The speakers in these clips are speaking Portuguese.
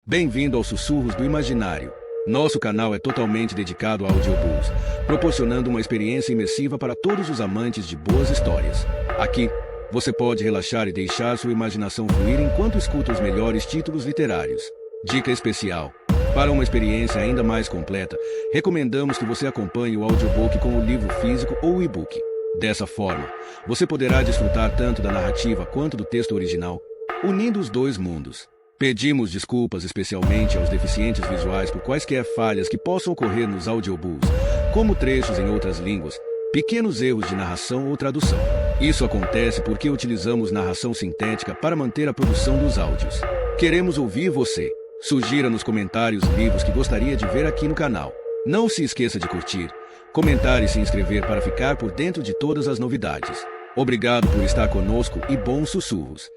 Bem-vindo aos Sussurros do Imaginário. Nosso canal é totalmente dedicado a audiobooks, proporcionando uma experiência imersiva para todos os amantes de boas histórias. Aqui, você pode relaxar e deixar sua imaginação fluir enquanto escuta os melhores títulos literários. Dica especial: para uma experiência ainda mais completa, recomendamos que você acompanhe o audiobook com o livro físico ou o e-book. Dessa forma, você poderá desfrutar tanto da narrativa quanto do texto original, unindo os dois mundos. Pedimos desculpas especialmente aos deficientes visuais por quaisquer falhas que possam ocorrer nos audiobooks, como trechos em outras línguas, pequenos erros de narração ou tradução. Isso acontece porque utilizamos narração sintética para manter a produção dos áudios. Queremos ouvir você. Sugira nos comentários livros que gostaria de ver aqui no canal. Não se esqueça de curtir, comentar e se inscrever para ficar por dentro de todas as novidades. Obrigado por estar conosco e bons sussurros.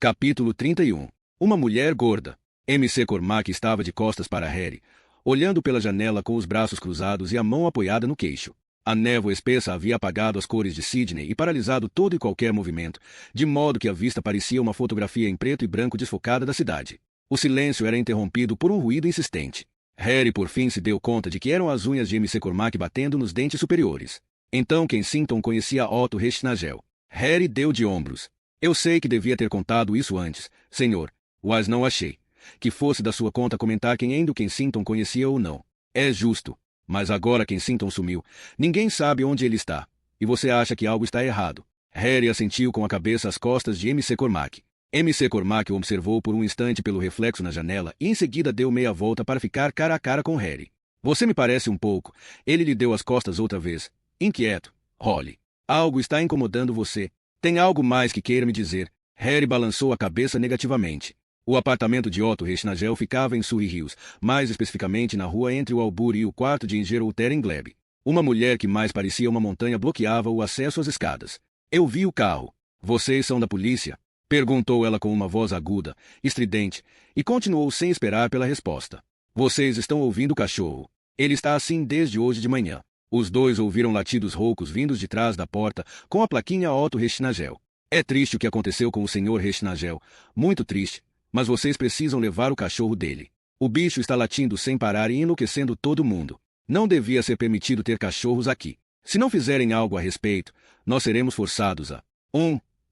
Capítulo 31. Uma mulher gorda. MC Cormac estava de costas para Harry, olhando pela janela com os braços cruzados e a mão apoiada no queixo. A névoa espessa havia apagado as cores de Sydney e paralisado todo e qualquer movimento, de modo que a vista parecia uma fotografia em preto e branco desfocada da cidade. O silêncio era interrompido por um ruído insistente. Harry por fim se deu conta de que eram as unhas de MC Cormac batendo nos dentes superiores. Então Kensington conhecia Otto Reichnagel. Harry deu de ombros. Eu sei que devia ter contado isso antes, senhor, mas não achei que fosse da sua conta comentar quem ainda o Kensington conhecia ou não. É justo. Mas agora Kensington sumiu. Ninguém sabe onde ele está. E você acha que algo está errado. Harry assentiu com a cabeça às costas de MC Cormac. MC Cormac o observou por um instante pelo reflexo na janela e em seguida deu meia volta para ficar cara a cara com Harry. Você me parece um pouco. Ele lhe deu as costas outra vez. Inquieto. Holly. Algo está incomodando você. Tem algo mais que queira me dizer? Harry balançou a cabeça negativamente. O apartamento de Otto Reichnagel ficava em Surrey Hills, mais especificamente na rua entre o Albury e o quarto de engenheiro Walter Glebe. Uma mulher que mais parecia uma montanha bloqueava o acesso às escadas. Eu vi o carro. Vocês são da polícia? Perguntou ela com uma voz aguda, estridente, e continuou sem esperar pela resposta. Vocês estão ouvindo o cachorro. Ele está assim desde hoje de manhã. Os dois ouviram latidos roucos vindos de trás da porta, com a plaquinha Otto Reichnagel. É triste o que aconteceu com o Sr. Reichnagel. Muito triste. Mas vocês precisam levar o cachorro dele. O bicho está latindo sem parar e enlouquecendo todo mundo. Não devia ser permitido ter cachorros aqui. Se não fizerem algo a respeito, nós seremos forçados a...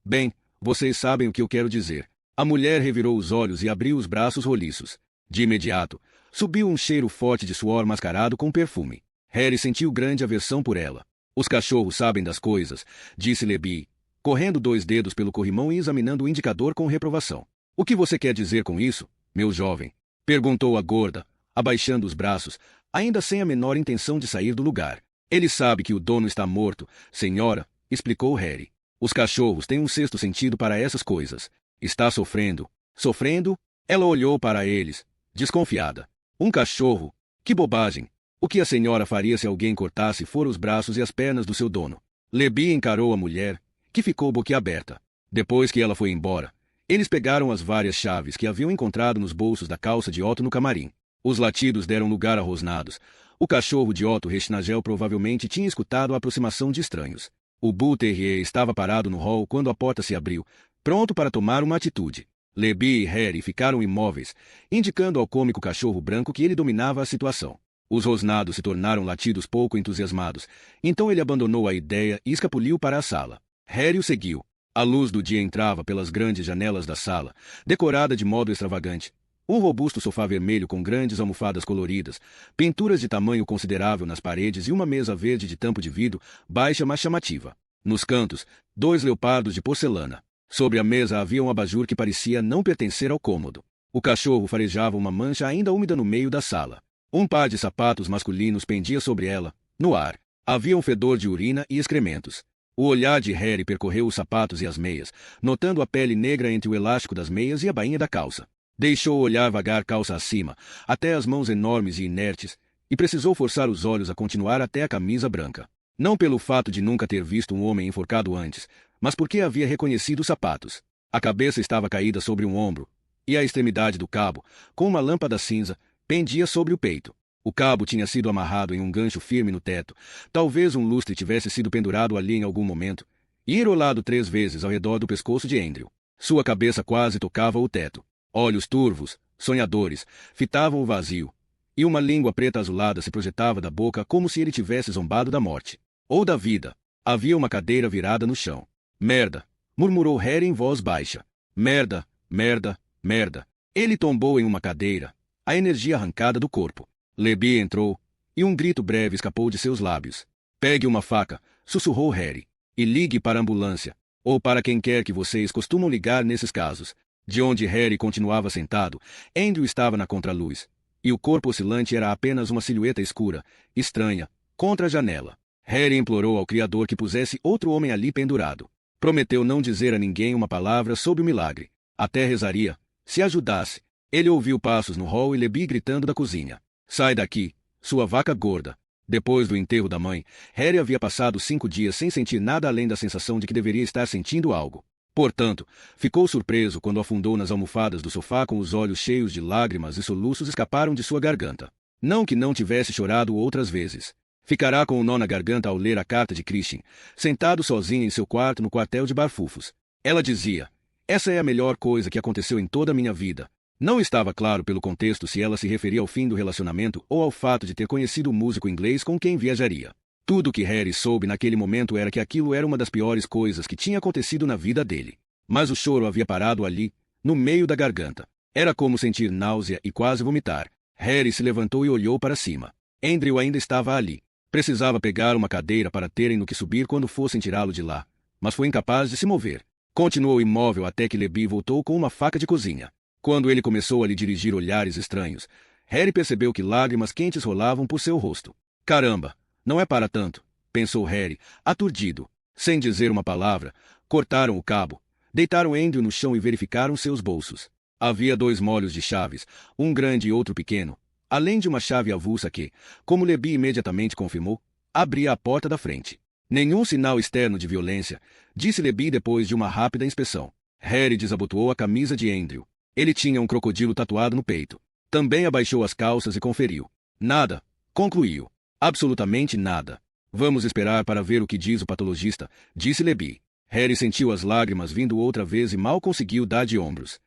Bem, vocês sabem o que eu quero dizer. A mulher revirou os olhos e abriu os braços roliços. De imediato, subiu um cheiro forte de suor mascarado com perfume. Harry sentiu grande aversão por ela. Os cachorros sabem das coisas, disse Libby, correndo 2 dedos pelo corrimão e examinando o indicador com reprovação. O que você quer dizer com isso, meu jovem? Perguntou a gorda, abaixando os braços, ainda sem a menor intenção de sair do lugar. Ele sabe que o dono está morto, senhora, explicou Harry. Os cachorros têm um sexto sentido para essas coisas. Está sofrendo. Sofrendo? Ela olhou para eles, desconfiada. Um cachorro? Que bobagem! O que a senhora faria se alguém cortasse fora os braços e as pernas do seu dono? Libby encarou a mulher, que ficou boquiaberta. Depois que ela foi embora, eles pegaram as várias chaves que haviam encontrado nos bolsos da calça de Otto no camarim. Os latidos deram lugar a rosnados. O cachorro de Otto Reichnagel provavelmente tinha escutado a aproximação de estranhos. O Bull Terrier estava parado no hall quando a porta se abriu, pronto para tomar uma atitude. Libby e Harry ficaram imóveis, indicando ao cômico cachorro branco que ele dominava a situação. Os rosnados se tornaram latidos pouco entusiasmados, então ele abandonou a ideia e escapuliu para a sala. Harry o seguiu. A luz do dia entrava pelas grandes janelas da sala, decorada de modo extravagante. Um robusto sofá vermelho com grandes almofadas coloridas, pinturas de tamanho considerável nas paredes e uma mesa verde de tampo de vidro, baixa mas chamativa. Nos cantos, 2 leopardos de porcelana. Sobre a mesa havia um abajur que parecia não pertencer ao cômodo. O cachorro farejava uma mancha ainda úmida no meio da sala. Um par de sapatos masculinos pendia sobre ela, no ar. Havia um fedor de urina e excrementos. O olhar de Harry percorreu os sapatos e as meias, notando a pele negra entre o elástico das meias e a bainha da calça. Deixou o olhar vagar calça acima, até as mãos enormes e inertes, e precisou forçar os olhos a continuar até a camisa branca. Não pelo fato de nunca ter visto um homem enforcado antes, mas porque havia reconhecido os sapatos. A cabeça estava caída sobre um ombro, e a extremidade do cabo, com uma lâmpada cinza, pendia sobre o peito. O cabo tinha sido amarrado em um gancho firme no teto. Talvez um lustre tivesse sido pendurado ali em algum momento, e enrolado 3 vezes ao redor do pescoço de Andrew. Sua cabeça quase tocava o teto. Olhos turvos, sonhadores, fitavam o vazio, e uma língua preta azulada se projetava da boca como se ele tivesse zombado da morte. Ou da vida. Havia uma cadeira virada no chão. Merda! Murmurou Harry em voz baixa. Merda, merda, merda. Ele tombou em uma cadeira, a energia arrancada do corpo. Libby entrou, e um grito breve escapou de seus lábios. Pegue uma faca, sussurrou Harry, e ligue para a ambulância, ou para quem quer que vocês costumam ligar nesses casos. De onde Harry continuava sentado, Andrew estava na contraluz, e o corpo oscilante era apenas uma silhueta escura, estranha, contra a janela. Harry implorou ao Criador que pusesse outro homem ali pendurado. Prometeu não dizer a ninguém uma palavra sobre o milagre. Até rezaria, se ajudasse. Ele ouviu passos no hall e Libby gritando da cozinha. Sai daqui, sua vaca gorda. Depois do enterro da mãe, Harry havia passado 5 dias sem sentir nada além da sensação de que deveria estar sentindo algo. Portanto, ficou surpreso quando afundou nas almofadas do sofá com os olhos cheios de lágrimas e soluços escaparam de sua garganta. Não que não tivesse chorado outras vezes. Ficará com um nó na garganta ao ler a carta de Christine, sentado sozinho em seu quarto no quartel de Barfufos. Ela dizia, essa é a melhor coisa que aconteceu em toda a minha vida. Não estava claro pelo contexto se ela se referia ao fim do relacionamento ou ao fato de ter conhecido o músico inglês com quem viajaria. Tudo o que Harry soube naquele momento era que aquilo era uma das piores coisas que tinha acontecido na vida dele. Mas o choro havia parado ali, no meio da garganta. Era como sentir náusea e quase vomitar. Harry se levantou e olhou para cima. Andrew ainda estava ali. Precisava pegar uma cadeira para terem no que subir quando fossem tirá-lo de lá, mas foi incapaz de se mover. Continuou imóvel até que Libby voltou com uma faca de cozinha. Quando ele começou a lhe dirigir olhares estranhos, Harry percebeu que lágrimas quentes rolavam por seu rosto. Caramba, não é para tanto, pensou Harry, aturdido. Sem dizer uma palavra, cortaram o cabo, deitaram Andrew no chão e verificaram seus bolsos. Havia 2 molhos de chaves, um grande e outro pequeno, além de uma chave avulsa que, como Libby imediatamente confirmou, abria a porta da frente. Nenhum sinal externo de violência, disse Libby depois de uma rápida inspeção. Harry desabotoou a camisa de Andrew. Ele tinha um crocodilo tatuado no peito. Também abaixou as calças e conferiu. Nada, concluiu. Absolutamente nada. Vamos esperar para ver o que diz o patologista, disse Libby. Harry sentiu as lágrimas vindo outra vez e mal conseguiu dar de ombros.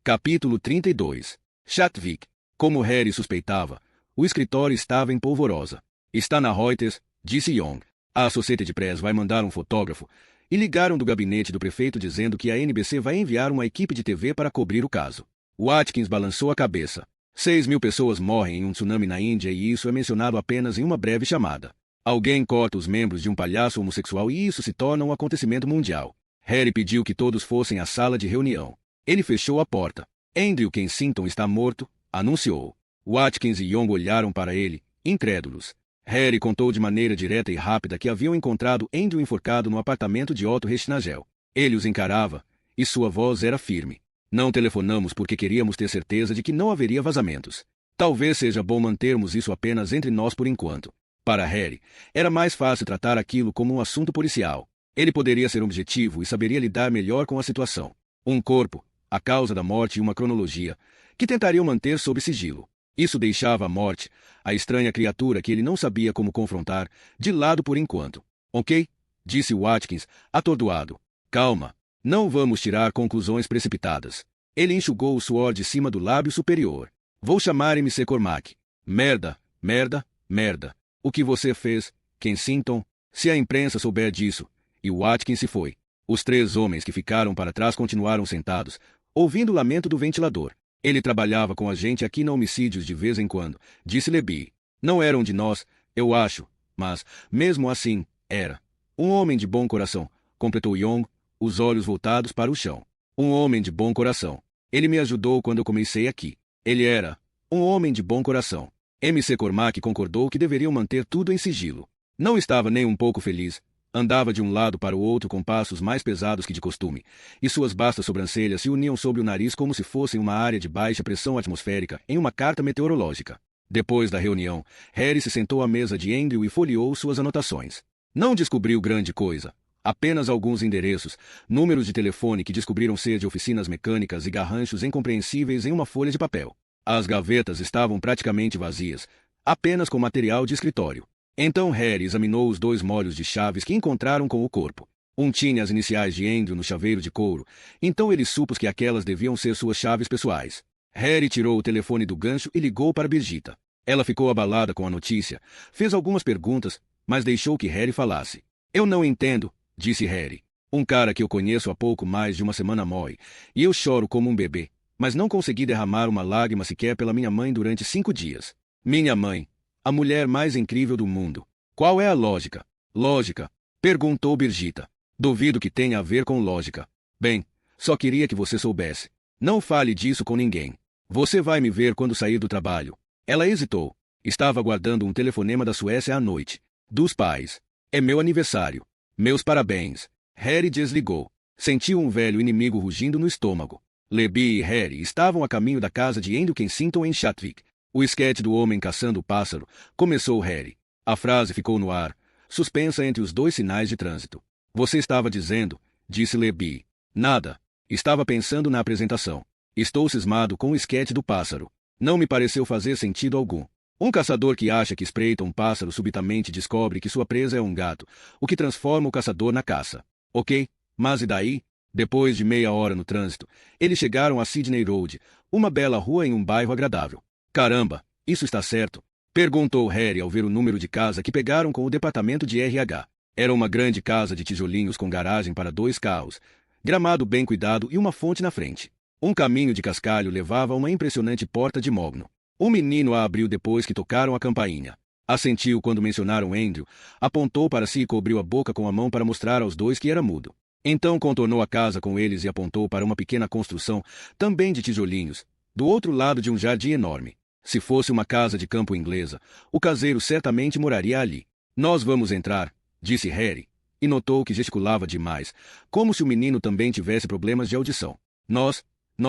Capítulo 32. Chatwick. Como Harry suspeitava, o escritório estava em polvorosa. Está na Reuters, disse Young. A Associated Press vai mandar um fotógrafo. E ligaram do gabinete do prefeito dizendo que a NBC vai enviar uma equipe de TV para cobrir o caso. Watkins balançou a cabeça. 6.000 pessoas morrem em um tsunami na Índia e isso é mencionado apenas em uma breve chamada. Alguém corta os membros de um palhaço homossexual e isso se torna um acontecimento mundial. Harry pediu que todos fossem à sala de reunião. Ele fechou a porta. Andrew Kensington está morto, anunciou. Watkins e Young olharam para ele, incrédulos. Harry contou de maneira direta e rápida que haviam encontrado Andrew enforcado no apartamento de Otto Reschnagel. Ele os encarava, e sua voz era firme. Não telefonamos porque queríamos ter certeza de que não haveria vazamentos. Talvez seja bom mantermos isso apenas entre nós por enquanto. Para Harry, era mais fácil tratar aquilo como um assunto policial. Ele poderia ser objetivo e saberia lidar melhor com a situação. Um corpo, a causa da morte e uma cronologia, que tentariam manter sob sigilo. Isso deixava a morte, a estranha criatura que ele não sabia como confrontar, de lado por enquanto. Ok? Disse Watkins, atordoado. Calma. Não vamos tirar conclusões precipitadas. Ele enxugou o suor de cima do lábio superior. Vou chamar MC Cormac. Merda, merda, merda. O que você fez, Kensington? Se a imprensa souber disso. E Watkins se foi. Os 3 homens que ficaram para trás continuaram sentados, ouvindo o lamento do ventilador. Ele trabalhava com a gente aqui na Homicídios de vez em quando, disse Libby. Não era um de nós, eu acho, mas, mesmo assim, era. Um homem de bom coração, completou Young, os olhos voltados para o chão. Um homem de bom coração. Ele me ajudou quando eu comecei aqui. Ele era um homem de bom coração. MC Cormac concordou que deveriam manter tudo em sigilo. Não estava nem um pouco feliz. Andava de um lado para o outro com passos mais pesados que de costume, e suas bastas sobrancelhas se uniam sob o nariz como se fossem uma área de baixa pressão atmosférica em uma carta meteorológica. Depois da reunião, Harry se sentou à mesa de Andrew e folheou suas anotações. Não descobriu grande coisa. Apenas alguns endereços, números de telefone que descobriram ser de oficinas mecânicas e garranchos incompreensíveis em uma folha de papel. As gavetas estavam praticamente vazias, apenas com material de escritório. Então Harry examinou os 2 molhos de chaves que encontraram com o corpo. Um tinha as iniciais de Andrew no chaveiro de couro, então ele supôs que aquelas deviam ser suas chaves pessoais. Harry tirou o telefone do gancho e ligou para Birgitta. Ela ficou abalada com a notícia, fez algumas perguntas, mas deixou que Harry falasse. Eu não entendo, disse Harry. Um cara que eu conheço há pouco mais de uma semana morre, e eu choro como um bebê, mas não consegui derramar uma lágrima sequer pela minha mãe durante 5 dias. Minha mãe, a mulher mais incrível do mundo. Qual é a lógica? Lógica? Perguntou Birgitta. Duvido que tenha a ver com lógica. Bem, só queria que você soubesse. Não fale disso com ninguém. Você vai me ver quando sair do trabalho. Ela hesitou. Estava aguardando um telefonema da Suécia à noite. Dos pais. É meu aniversário. Meus parabéns. Harry desligou. Sentiu um velho inimigo rugindo no estômago. Libby e Harry estavam a caminho da casa de Andrew Kensington em Chatwick. O esquete do homem caçando o pássaro, começou Harry. A frase ficou no ar, suspensa entre os 2 sinais de trânsito. Você estava dizendo, disse Libby. Nada. Estava pensando na apresentação. Estou cismado com o esquete do pássaro. Não me pareceu fazer sentido algum. Um caçador que acha que espreita um pássaro subitamente descobre que sua presa é um gato, o que transforma o caçador na caça. Ok, mas e daí? Depois de meia hora no trânsito, eles chegaram a Sydney Road, uma bela rua em um bairro agradável. Caramba, isso está certo? Perguntou Harry ao ver o número de casa que pegaram com o departamento de RH. Era uma grande casa de tijolinhos com garagem para 2 carros, gramado bem cuidado e uma fonte na frente. Um caminho de cascalho levava a uma impressionante porta de mogno. O menino a abriu depois que tocaram a campainha. Assentiu quando mencionaram Andrew, apontou para si e cobriu a boca com a mão para mostrar aos 2 que era mudo. Então contornou a casa com eles e apontou para uma pequena construção, também de tijolinhos, do outro lado de um jardim enorme. Se fosse uma casa de campo inglesa, o caseiro certamente moraria ali. Nós vamos entrar, disse Harry, e notou que gesticulava demais, como se o menino também tivesse problemas de audição. Nós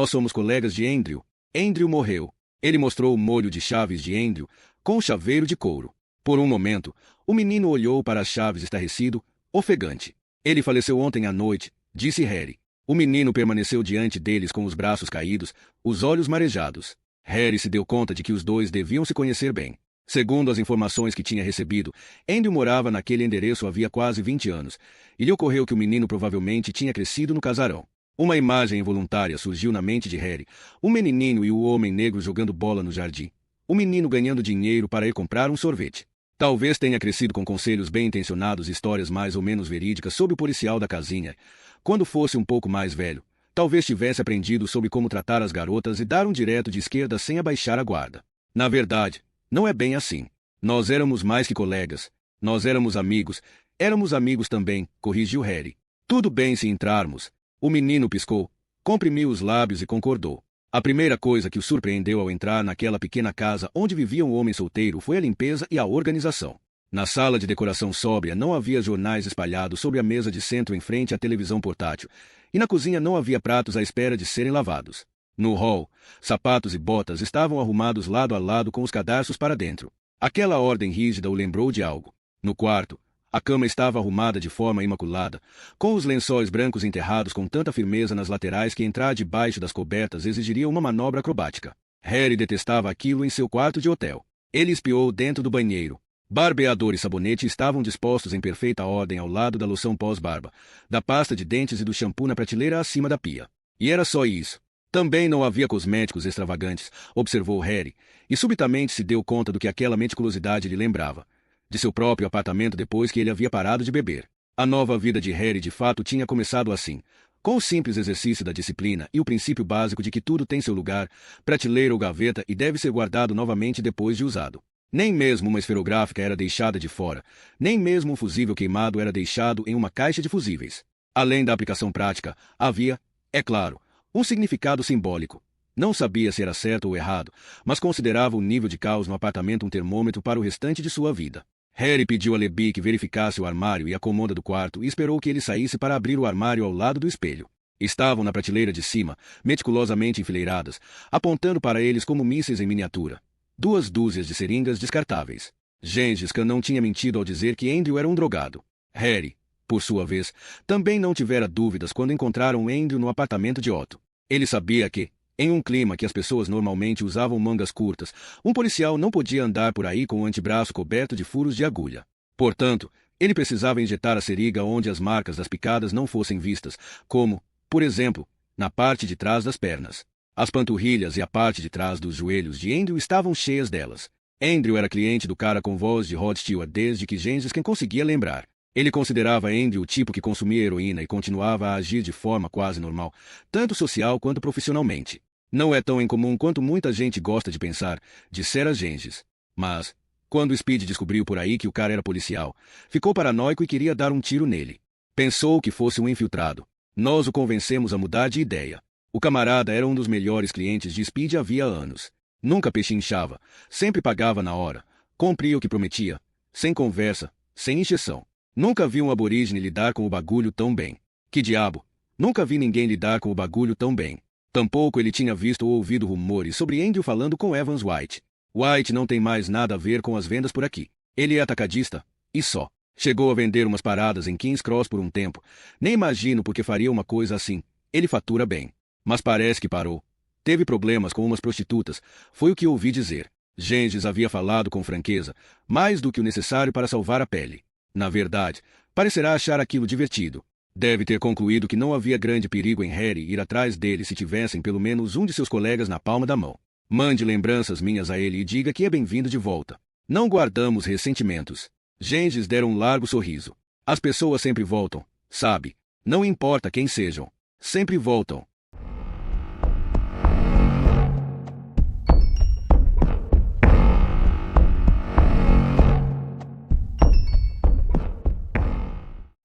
somos colegas de Andrew. Andrew morreu. Ele mostrou o molho de chaves de Andrew, com o chaveiro de couro. Por um momento, o menino olhou para as chaves estarrecido, ofegante. Ele faleceu ontem à noite, disse Harry. O menino permaneceu diante deles com os braços caídos, os olhos marejados. Harry se deu conta de que os 2 deviam se conhecer bem. Segundo as informações que tinha recebido, Andrew morava naquele endereço havia quase 20 anos, e lhe ocorreu que o menino provavelmente tinha crescido no casarão. Uma imagem involuntária surgiu na mente de Harry, o menininho e o homem negro jogando bola no jardim. O menino ganhando dinheiro para ir comprar um sorvete. Talvez tenha crescido com conselhos bem-intencionados e histórias mais ou menos verídicas sobre o policial da casinha. Quando fosse um pouco mais velho, talvez tivesse aprendido sobre como tratar as garotas e dar um direto de esquerda sem abaixar a guarda. Na verdade, não é bem assim. Nós éramos mais que colegas. Nós éramos amigos também, corrigiu Harry. Tudo bem se entrarmos. O menino piscou, comprimiu os lábios e concordou. A primeira coisa que o surpreendeu ao entrar naquela pequena casa onde vivia um homem solteiro foi a limpeza e a organização. Na sala de decoração sóbria não havia jornais espalhados sobre a mesa de centro em frente à televisão portátil, e na cozinha não havia pratos à espera de serem lavados. No hall, sapatos e botas estavam arrumados lado a lado com os cadarços para dentro. Aquela ordem rígida o lembrou de algo. No quarto, a cama estava arrumada de forma imaculada, com os lençóis brancos enterrados com tanta firmeza nas laterais que entrar debaixo das cobertas exigiria uma manobra acrobática. Harry detestava aquilo em seu quarto de hotel. Ele espiou dentro do banheiro. Barbeador e sabonete estavam dispostos em perfeita ordem ao lado da loção pós-barba, da pasta de dentes e do shampoo na prateleira acima da pia. E era só isso. Também não havia cosméticos extravagantes, observou Harry, e subitamente se deu conta do que aquela meticulosidade lhe lembrava. De seu próprio apartamento depois que ele havia parado de beber. A nova vida de Harry de fato tinha começado assim, com o simples exercício da disciplina e o princípio básico de que tudo tem seu lugar, prateleira ou gaveta e deve ser guardado novamente depois de usado. Nem mesmo uma esferográfica era deixada de fora, nem mesmo um fusível queimado era deixado em uma caixa de fusíveis. Além da aplicação prática, havia, é claro, um significado simbólico. Não sabia se era certo ou errado, mas considerava o nível de caos no apartamento um termômetro para o restante de sua vida. Harry pediu a Libby que verificasse o armário e a cômoda do quarto e esperou que ele saísse para abrir o armário ao lado do espelho. Estavam na prateleira de cima, meticulosamente enfileiradas, apontando para eles como mísseis em miniatura. 2 dúzias de seringas descartáveis. Gengis Khan não tinha mentido ao dizer que Andrew era um drogado. Harry, por sua vez, também não tivera dúvidas quando encontraram Andrew no apartamento de Otto. Ele sabia que, em um clima que as pessoas normalmente usavam mangas curtas, um policial não podia andar por aí com o antebraço coberto de furos de agulha. Portanto, ele precisava injetar a seringa onde as marcas das picadas não fossem vistas, como, por exemplo, na parte de trás das pernas. As panturrilhas e a parte de trás dos joelhos de Andrew estavam cheias delas. Andrew era cliente do cara com voz de Rod Stewart desde que Gengis quem conseguia lembrar. Ele considerava Andrew o tipo que consumia heroína e continuava a agir de forma quase normal, tanto social quanto profissionalmente. Não é tão incomum quanto muita gente gosta de pensar, dissera Gengis. Mas, quando Speed descobriu por aí que o cara era policial, ficou paranoico e queria dar um tiro nele. Pensou que fosse um infiltrado. Nós o convencemos a mudar de ideia. O camarada era um dos melhores clientes de Speed havia anos. Nunca pechinchava, sempre pagava na hora, cumpria o que prometia, sem conversa, sem encheção. Nunca vi um aborígene lidar com o bagulho tão bem. Que diabo? Nunca vi ninguém lidar com o bagulho tão bem. Tampouco ele tinha visto ou ouvido rumores sobre Andrew falando com Evans White. White não tem mais nada a ver com as vendas por aqui. Ele é atacadista, e só. Chegou a vender umas paradas em King's Cross por um tempo. Nem imagino por que faria uma coisa assim. Ele fatura bem. Mas parece que parou. Teve problemas com umas prostitutas, foi o que ouvi dizer. Gengis havia falado com franqueza, mais do que o necessário para salvar a pele. Na verdade, parecerá achar aquilo divertido. Deve ter concluído que não havia grande perigo em Harry ir atrás dele se tivessem pelo menos um de seus colegas na palma da mão. Mande lembranças minhas a ele e diga que é bem-vindo de volta. Não guardamos ressentimentos. Gengis dera um largo sorriso. As pessoas sempre voltam, sabe? Não importa quem sejam. Sempre voltam.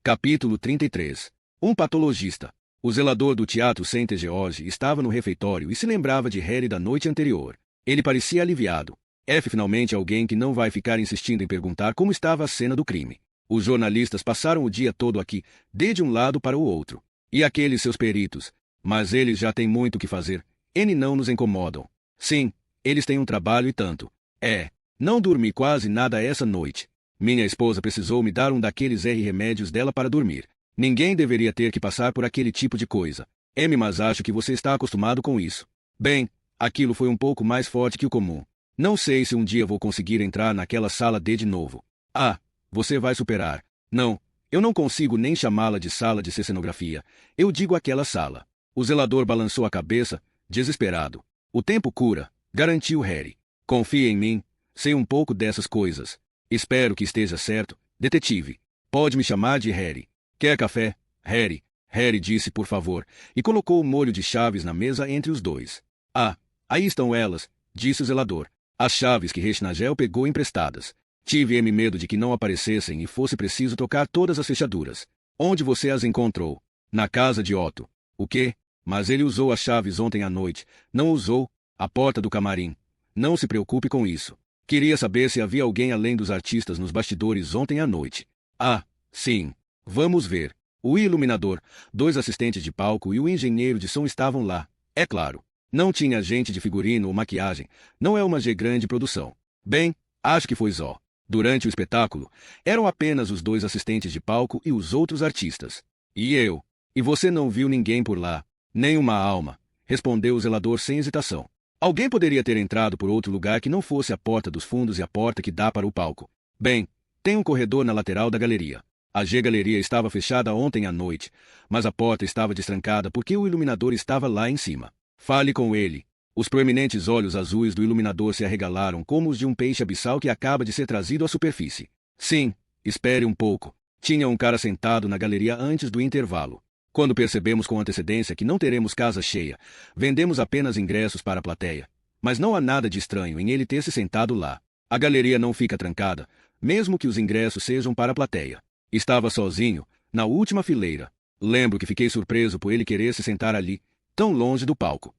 Capítulo 33. Um patologista. O zelador do Teatro St. George estava no refeitório e se lembrava de Harry da noite anterior. Ele parecia aliviado. Finalmente alguém que não vai ficar insistindo em perguntar como estava a cena do crime. Os jornalistas passaram o dia todo aqui, de um lado para o outro. E aqueles seus peritos. Mas eles já têm muito o que fazer. Não nos incomodam. Sim, eles têm um trabalho e tanto. Não dormi quase nada essa noite. Minha esposa precisou me dar um daqueles remédios dela para dormir. Ninguém deveria ter que passar por aquele tipo de coisa. Mas acho que você está acostumado com isso. Bem, aquilo foi um pouco mais forte que o comum. Não sei se um dia vou conseguir entrar naquela sala de novo. Você vai superar. Não, eu não consigo nem chamá-la de sala de cenografia. Eu digo aquela sala. O zelador balançou a cabeça, desesperado. O tempo cura, garantiu Harry. Confie em mim, sei um pouco dessas coisas. Espero que esteja certo, detetive. Pode me chamar de Harry. Quer café, Harry? Harry disse por favor, e colocou o molho de chaves na mesa entre os dois. Aí estão elas, disse o zelador. As chaves que Rechnagel pegou emprestadas. Tive medo de que não aparecessem e fosse preciso trocar todas as fechaduras. Onde você as encontrou? Na casa de Otto. O quê? Mas ele usou as chaves ontem à noite. Não usou? A porta do camarim. Não se preocupe com isso. Queria saber se havia alguém além dos artistas nos bastidores ontem à noite. Sim. Vamos ver. O iluminador, 2 assistentes de palco e o engenheiro de som estavam lá. É claro. Não tinha gente de figurino ou maquiagem. Não é uma grande produção. Bem, acho que foi só. Durante o espetáculo, eram apenas os 2 assistentes de palco e os outros artistas. E eu. E você não viu ninguém por lá? Nem uma alma, respondeu o zelador sem hesitação. Alguém poderia ter entrado por outro lugar que não fosse a porta dos fundos e a porta que dá para o palco. Bem, tem um corredor na lateral da galeria. A G-galeria estava fechada ontem à noite, mas a porta estava destrancada porque o iluminador estava lá em cima. Fale com ele. Os proeminentes olhos azuis do iluminador se arregalaram como os de um peixe abissal que acaba de ser trazido à superfície. Sim, espere um pouco. Tinha um cara sentado na galeria antes do intervalo. Quando percebemos com antecedência que não teremos casa cheia, vendemos apenas ingressos para a plateia. Mas não há nada de estranho em ele ter se sentado lá. A galeria não fica trancada, mesmo que os ingressos sejam para a plateia. Estava sozinho, na última fileira. Lembro que fiquei surpreso por ele querer se sentar ali, tão longe do palco.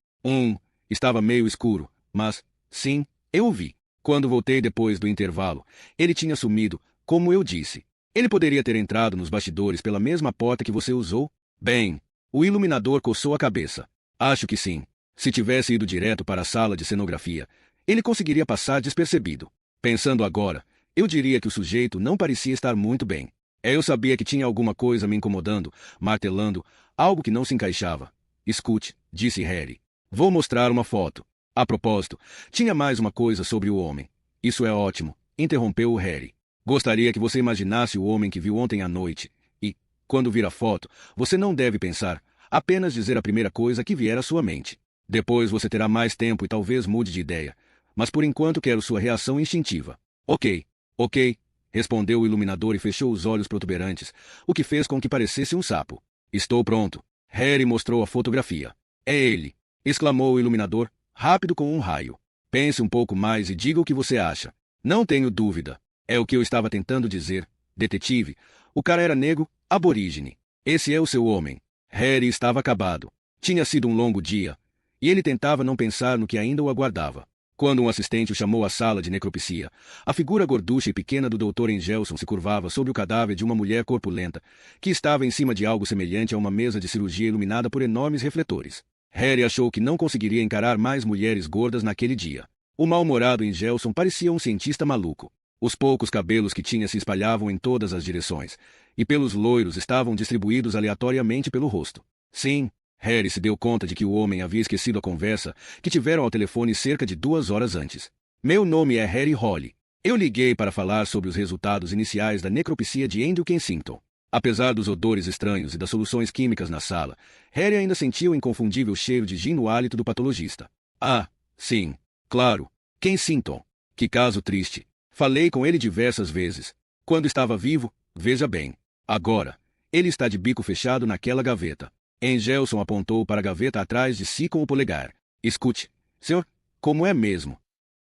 Estava meio escuro, mas, sim, eu o vi. Quando voltei depois do intervalo, ele tinha sumido, como eu disse. Ele poderia ter entrado nos bastidores pela mesma porta que você usou? Bem, o iluminador coçou a cabeça. Acho que sim. Se tivesse ido direto para a sala de cenografia, ele conseguiria passar despercebido. Pensando agora, eu diria que o sujeito não parecia estar muito bem. Eu sabia que tinha alguma coisa me incomodando, martelando, algo que não se encaixava. Escute, disse Harry. Vou mostrar uma foto. A propósito, tinha mais uma coisa sobre o homem. Isso é ótimo, interrompeu o Harry. Gostaria que você imaginasse o homem que viu ontem à noite. E, quando vir a foto, você não deve pensar, apenas dizer a primeira coisa que vier à sua mente. Depois você terá mais tempo e talvez mude de ideia. Mas por enquanto quero sua reação instintiva. Ok, ok, respondeu o iluminador e fechou os olhos protuberantes, o que fez com que parecesse um sapo. Estou pronto. Harry mostrou a fotografia. É ele, exclamou o iluminador, rápido como um raio. Pense um pouco mais e diga o que você acha. Não tenho dúvida. É o que eu estava tentando dizer. Detetive, o cara era negro, aborígene. Esse é o seu homem. Harry estava acabado. Tinha sido um longo dia, e ele tentava não pensar no que ainda o aguardava. Quando um assistente o chamou à sala de necropsia, a figura gorducha e pequena do Dr. Engelson se curvava sobre o cadáver de uma mulher corpulenta, que estava em cima de algo semelhante a uma mesa de cirurgia iluminada por enormes refletores. Harry achou que não conseguiria encarar mais mulheres gordas naquele dia. O mal-humorado Engelson parecia um cientista maluco. Os poucos cabelos que tinha se espalhavam em todas as direções, e pelos loiros estavam distribuídos aleatoriamente pelo rosto. Sim, Harry se deu conta de que o homem havia esquecido a conversa que tiveram ao telefone cerca de 2 horas antes. Meu nome é Harry Holly. Eu liguei para falar sobre os resultados iniciais da necropsia de Andrew Kensington. Apesar dos odores estranhos e das soluções químicas na sala, Harry ainda sentia o inconfundível cheiro de gin no hálito do patologista. Ah, sim, claro, Kensington. Que caso triste. Falei com ele diversas vezes. Quando estava vivo, veja bem. Agora, ele está de bico fechado naquela gaveta. Engelson apontou para a gaveta atrás de si com o polegar. Escute, senhor, como é mesmo?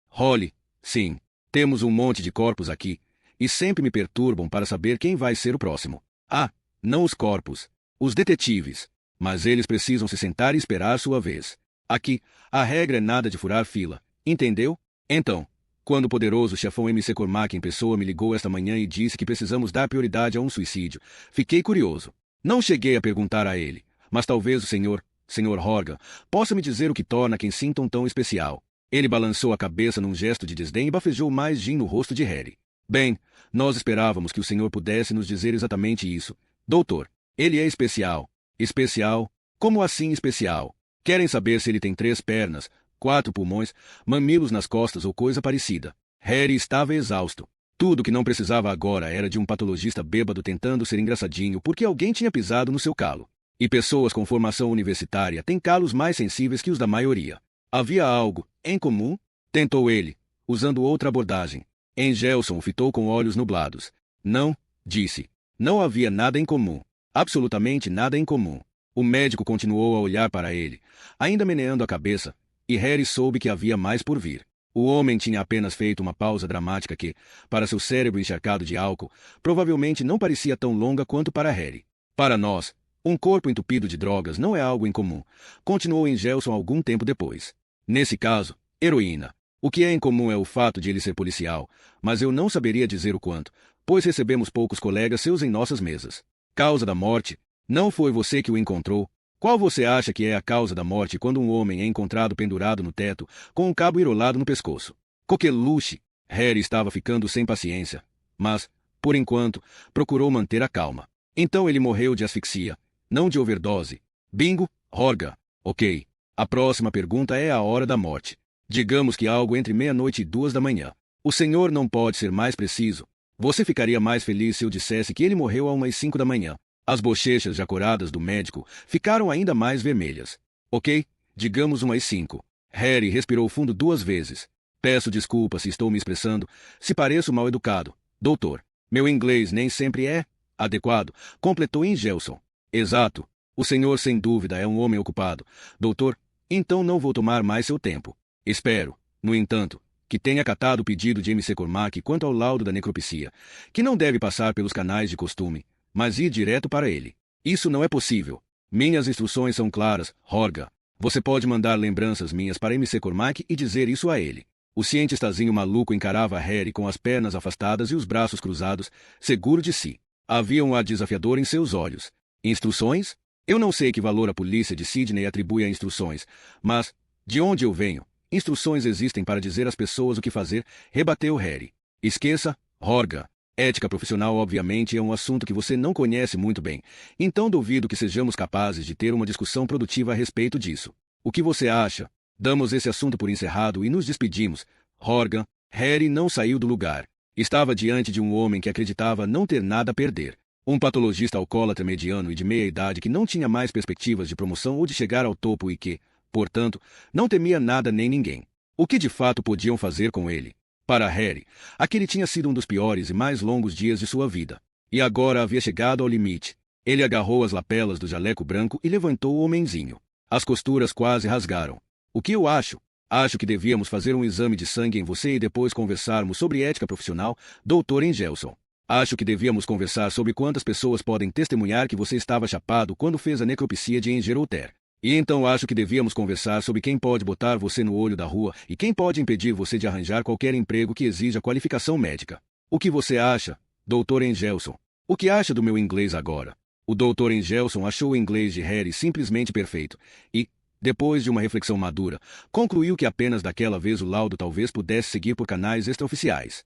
Holly, sim, temos um monte de corpos aqui, e sempre me perturbam para saber quem vai ser o próximo. Ah, não os corpos, os detetives. Mas eles precisam se sentar e esperar sua vez. Aqui, a regra é nada de furar fila, entendeu? Então, quando o poderoso chefão MC Cormac em pessoa me ligou esta manhã e disse que precisamos dar prioridade a um suicídio, fiquei curioso. Não cheguei a perguntar a ele. Mas talvez o Sr. Horgan, possa me dizer o que torna Kensington tão especial. Ele balançou a cabeça num gesto de desdém e bafejou mais gin no rosto de Harry. Bem, nós esperávamos que o senhor pudesse nos dizer exatamente isso. Doutor, ele é especial. Especial? Como assim especial? Querem saber se ele tem 3 pernas, 4 pulmões, mamilos nas costas ou coisa parecida. Harry estava exausto. Tudo que não precisava agora era de um patologista bêbado tentando ser engraçadinho porque alguém tinha pisado no seu calo. E pessoas com formação universitária têm calos mais sensíveis que os da maioria. Havia algo em comum? Tentou ele, usando outra abordagem. Engelson o fitou com olhos nublados. Não, disse. Não havia nada em comum. Absolutamente nada em comum. O médico continuou a olhar para ele, ainda meneando a cabeça, e Harry soube que havia mais por vir. O homem tinha apenas feito uma pausa dramática que, para seu cérebro encharcado de álcool, provavelmente não parecia tão longa quanto para Harry. Para nós, um corpo entupido de drogas não é algo incomum, continuou Engelson algum tempo depois. Nesse caso, heroína. O que é incomum é o fato de ele ser policial, mas eu não saberia dizer o quanto, pois recebemos poucos colegas seus em nossas mesas. Causa da morte? Não foi você que o encontrou? Qual você acha que é a causa da morte quando um homem é encontrado pendurado no teto, com um cabo enrolado no pescoço? Coqueluche! Harry estava ficando sem paciência, mas, por enquanto, procurou manter a calma. Então ele morreu de asfixia. Não de overdose. Bingo, Horgan. Ok. A próxima pergunta é a hora da morte. Digamos que algo entre meia-noite e 2 da manhã. O senhor não pode ser mais preciso. Você ficaria mais feliz se eu dissesse que ele morreu a umas 5 da manhã. As bochechas já coradas do médico ficaram ainda mais vermelhas. Ok, digamos umas 5. Harry respirou fundo 2 vezes. Peço desculpa se estou me expressando, se pareço mal educado. Doutor, meu inglês nem sempre é adequado, completou Engelson. Exato. O senhor sem dúvida é um homem ocupado, doutor, então não vou tomar mais seu tempo. Espero, no entanto, que tenha acatado o pedido de MC Cormac quanto ao laudo da necropsia, que não deve passar pelos canais de costume, mas ir direto para ele. Isso não é possível. Minhas instruções são claras, Horgan. Você pode mandar lembranças minhas para MC Cormac e dizer isso a ele. O cientistazinho maluco encarava Harry com as pernas afastadas e os braços cruzados, seguro de si. Havia um ar desafiador em seus olhos. Instruções? Eu não sei que valor a polícia de Sydney atribui a instruções, mas, de onde eu venho, instruções existem para dizer às pessoas o que fazer, rebateu Harry. Esqueça, Horgan. Ética profissional obviamente é um assunto que você não conhece muito bem, então duvido que sejamos capazes de ter uma discussão produtiva a respeito disso. O que você acha? Damos esse assunto por encerrado e nos despedimos. Horgan, Harry não saiu do lugar. Estava diante de um homem que acreditava não ter nada a perder. Um patologista alcoólatra mediano e de meia idade que não tinha mais perspectivas de promoção ou de chegar ao topo e que, portanto, não temia nada nem ninguém. O que de fato podiam fazer com ele? Para Harry, aquele tinha sido um dos piores e mais longos dias de sua vida. E agora havia chegado ao limite. Ele agarrou as lapelas do jaleco branco e levantou o homenzinho. As costuras quase rasgaram. O que eu acho? Acho que devíamos fazer um exame de sangue em você e depois conversarmos sobre ética profissional, Dr. Engelson. Acho que devíamos conversar sobre quantas pessoas podem testemunhar que você estava chapado quando fez a necropsia de Engerouter. E então acho que devíamos conversar sobre quem pode botar você no olho da rua e quem pode impedir você de arranjar qualquer emprego que exija qualificação médica. O que você acha, Dr. Engelson? O que acha do meu inglês agora? O Dr. Engelson achou o inglês de Harry simplesmente perfeito e, depois de uma reflexão madura, concluiu que apenas daquela vez o laudo talvez pudesse seguir por canais extraoficiais.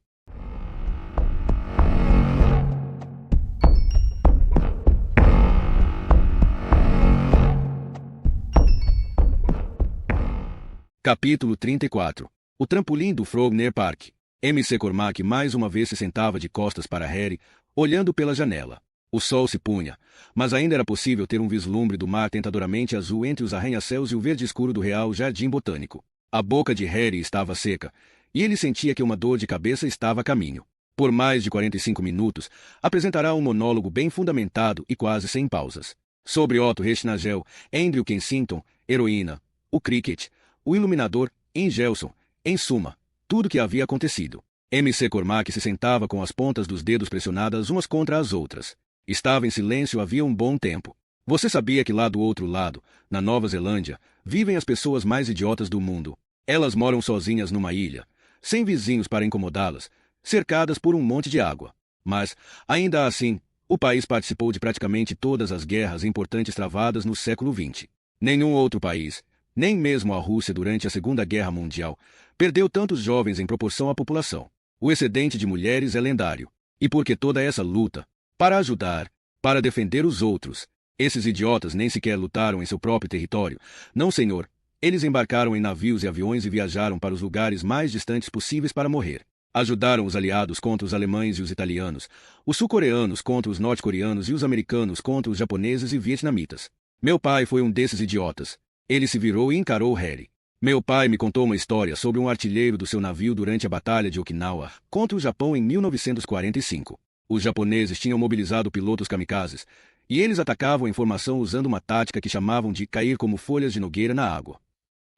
Capítulo 34. O trampolim do Frogner Park. MC Cormac mais uma vez se sentava de costas para Harry, olhando pela janela. O sol se punha, mas ainda era possível ter um vislumbre do mar tentadoramente azul entre os arranha-céus e o verde escuro do Real Jardim Botânico. A boca de Harry estava seca, e ele sentia que uma dor de cabeça estava a caminho. Por mais de 45 minutos, apresentará um monólogo bem fundamentado e quase sem pausas. Sobre Otto Reichnagel, Andrew Kensington, heroína, o cricket, o iluminador, Engelson, em suma, tudo que havia acontecido. MC Cormac se sentava com as pontas dos dedos pressionadas umas contra as outras. Estava em silêncio havia um bom tempo. Você sabia que lá do outro lado, na Nova Zelândia, vivem as pessoas mais idiotas do mundo. Elas moram sozinhas numa ilha, sem vizinhos para incomodá-las, cercadas por um monte de água. Mas, ainda assim, o país participou de praticamente todas as guerras importantes travadas no século XX. Nenhum outro país, nem mesmo a Rússia durante a Segunda Guerra Mundial, perdeu tantos jovens em proporção à população. O excedente de mulheres é lendário. E por que toda essa luta? Para ajudar, para defender os outros. Esses idiotas nem sequer lutaram em seu próprio território. Não, senhor. Eles embarcaram em navios e aviões e viajaram para os lugares mais distantes possíveis para morrer. Ajudaram os aliados contra os alemães e os italianos, os sul-coreanos contra os norte-coreanos e os americanos contra os japoneses e vietnamitas. Meu pai foi um desses idiotas. Ele se virou e encarou Harry. Meu pai me contou uma história sobre um artilheiro do seu navio durante a Batalha de Okinawa contra o Japão em 1945. Os japoneses tinham mobilizado pilotos kamikazes, e eles atacavam em formação usando uma tática que chamavam de cair como folhas de nogueira na água.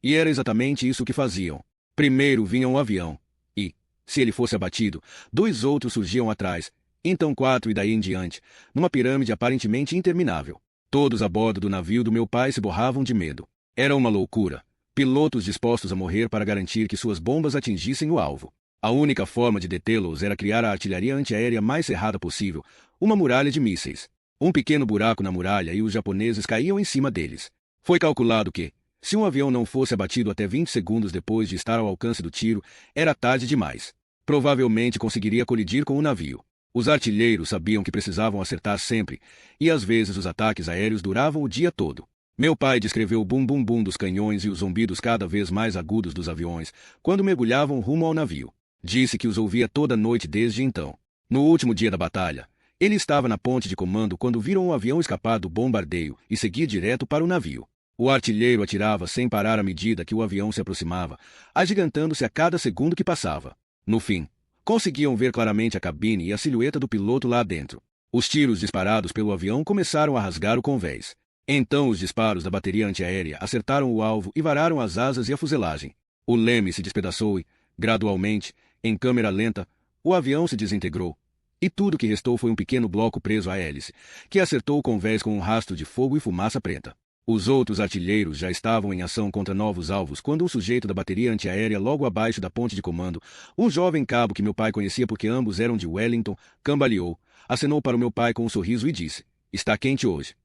E era exatamente isso que faziam. Primeiro vinha um avião, e, se ele fosse abatido, 2 outros surgiam atrás, então 4 e daí em diante, numa pirâmide aparentemente interminável. Todos a bordo do navio do meu pai se borravam de medo. Era uma loucura. Pilotos dispostos a morrer para garantir que suas bombas atingissem o alvo. A única forma de detê-los era criar a artilharia antiaérea mais cerrada possível, uma muralha de mísseis. Um pequeno buraco na muralha e os japoneses caíam em cima deles. Foi calculado que, se um avião não fosse abatido até 20 segundos depois de estar ao alcance do tiro, era tarde demais. Provavelmente conseguiria colidir com o navio. Os artilheiros sabiam que precisavam acertar sempre, e às vezes os ataques aéreos duravam o dia todo. Meu pai descreveu o bum-bum-bum dos canhões e os zumbidos cada vez mais agudos dos aviões, quando mergulhavam rumo ao navio. Disse que os ouvia toda noite desde então. No último dia da batalha, ele estava na ponte de comando quando viram um avião escapar do bombardeio e seguir direto para o navio. O artilheiro atirava sem parar à medida que o avião se aproximava, agigantando-se a cada segundo que passava. No fim, conseguiam ver claramente a cabine e a silhueta do piloto lá dentro. Os tiros disparados pelo avião começaram a rasgar o convés. Então os disparos da bateria antiaérea acertaram o alvo e vararam as asas e a fuselagem. O leme se despedaçou e, gradualmente, em câmera lenta, o avião se desintegrou. E tudo que restou foi um pequeno bloco preso à hélice, que acertou o convés com um rastro de fogo e fumaça preta. Os outros artilheiros já estavam em ação contra novos alvos quando um sujeito da bateria antiaérea logo abaixo da ponte de comando, um jovem cabo que meu pai conhecia porque ambos eram de Wellington, cambaleou, acenou para o meu pai com um sorriso e disse: "Está quente hoje."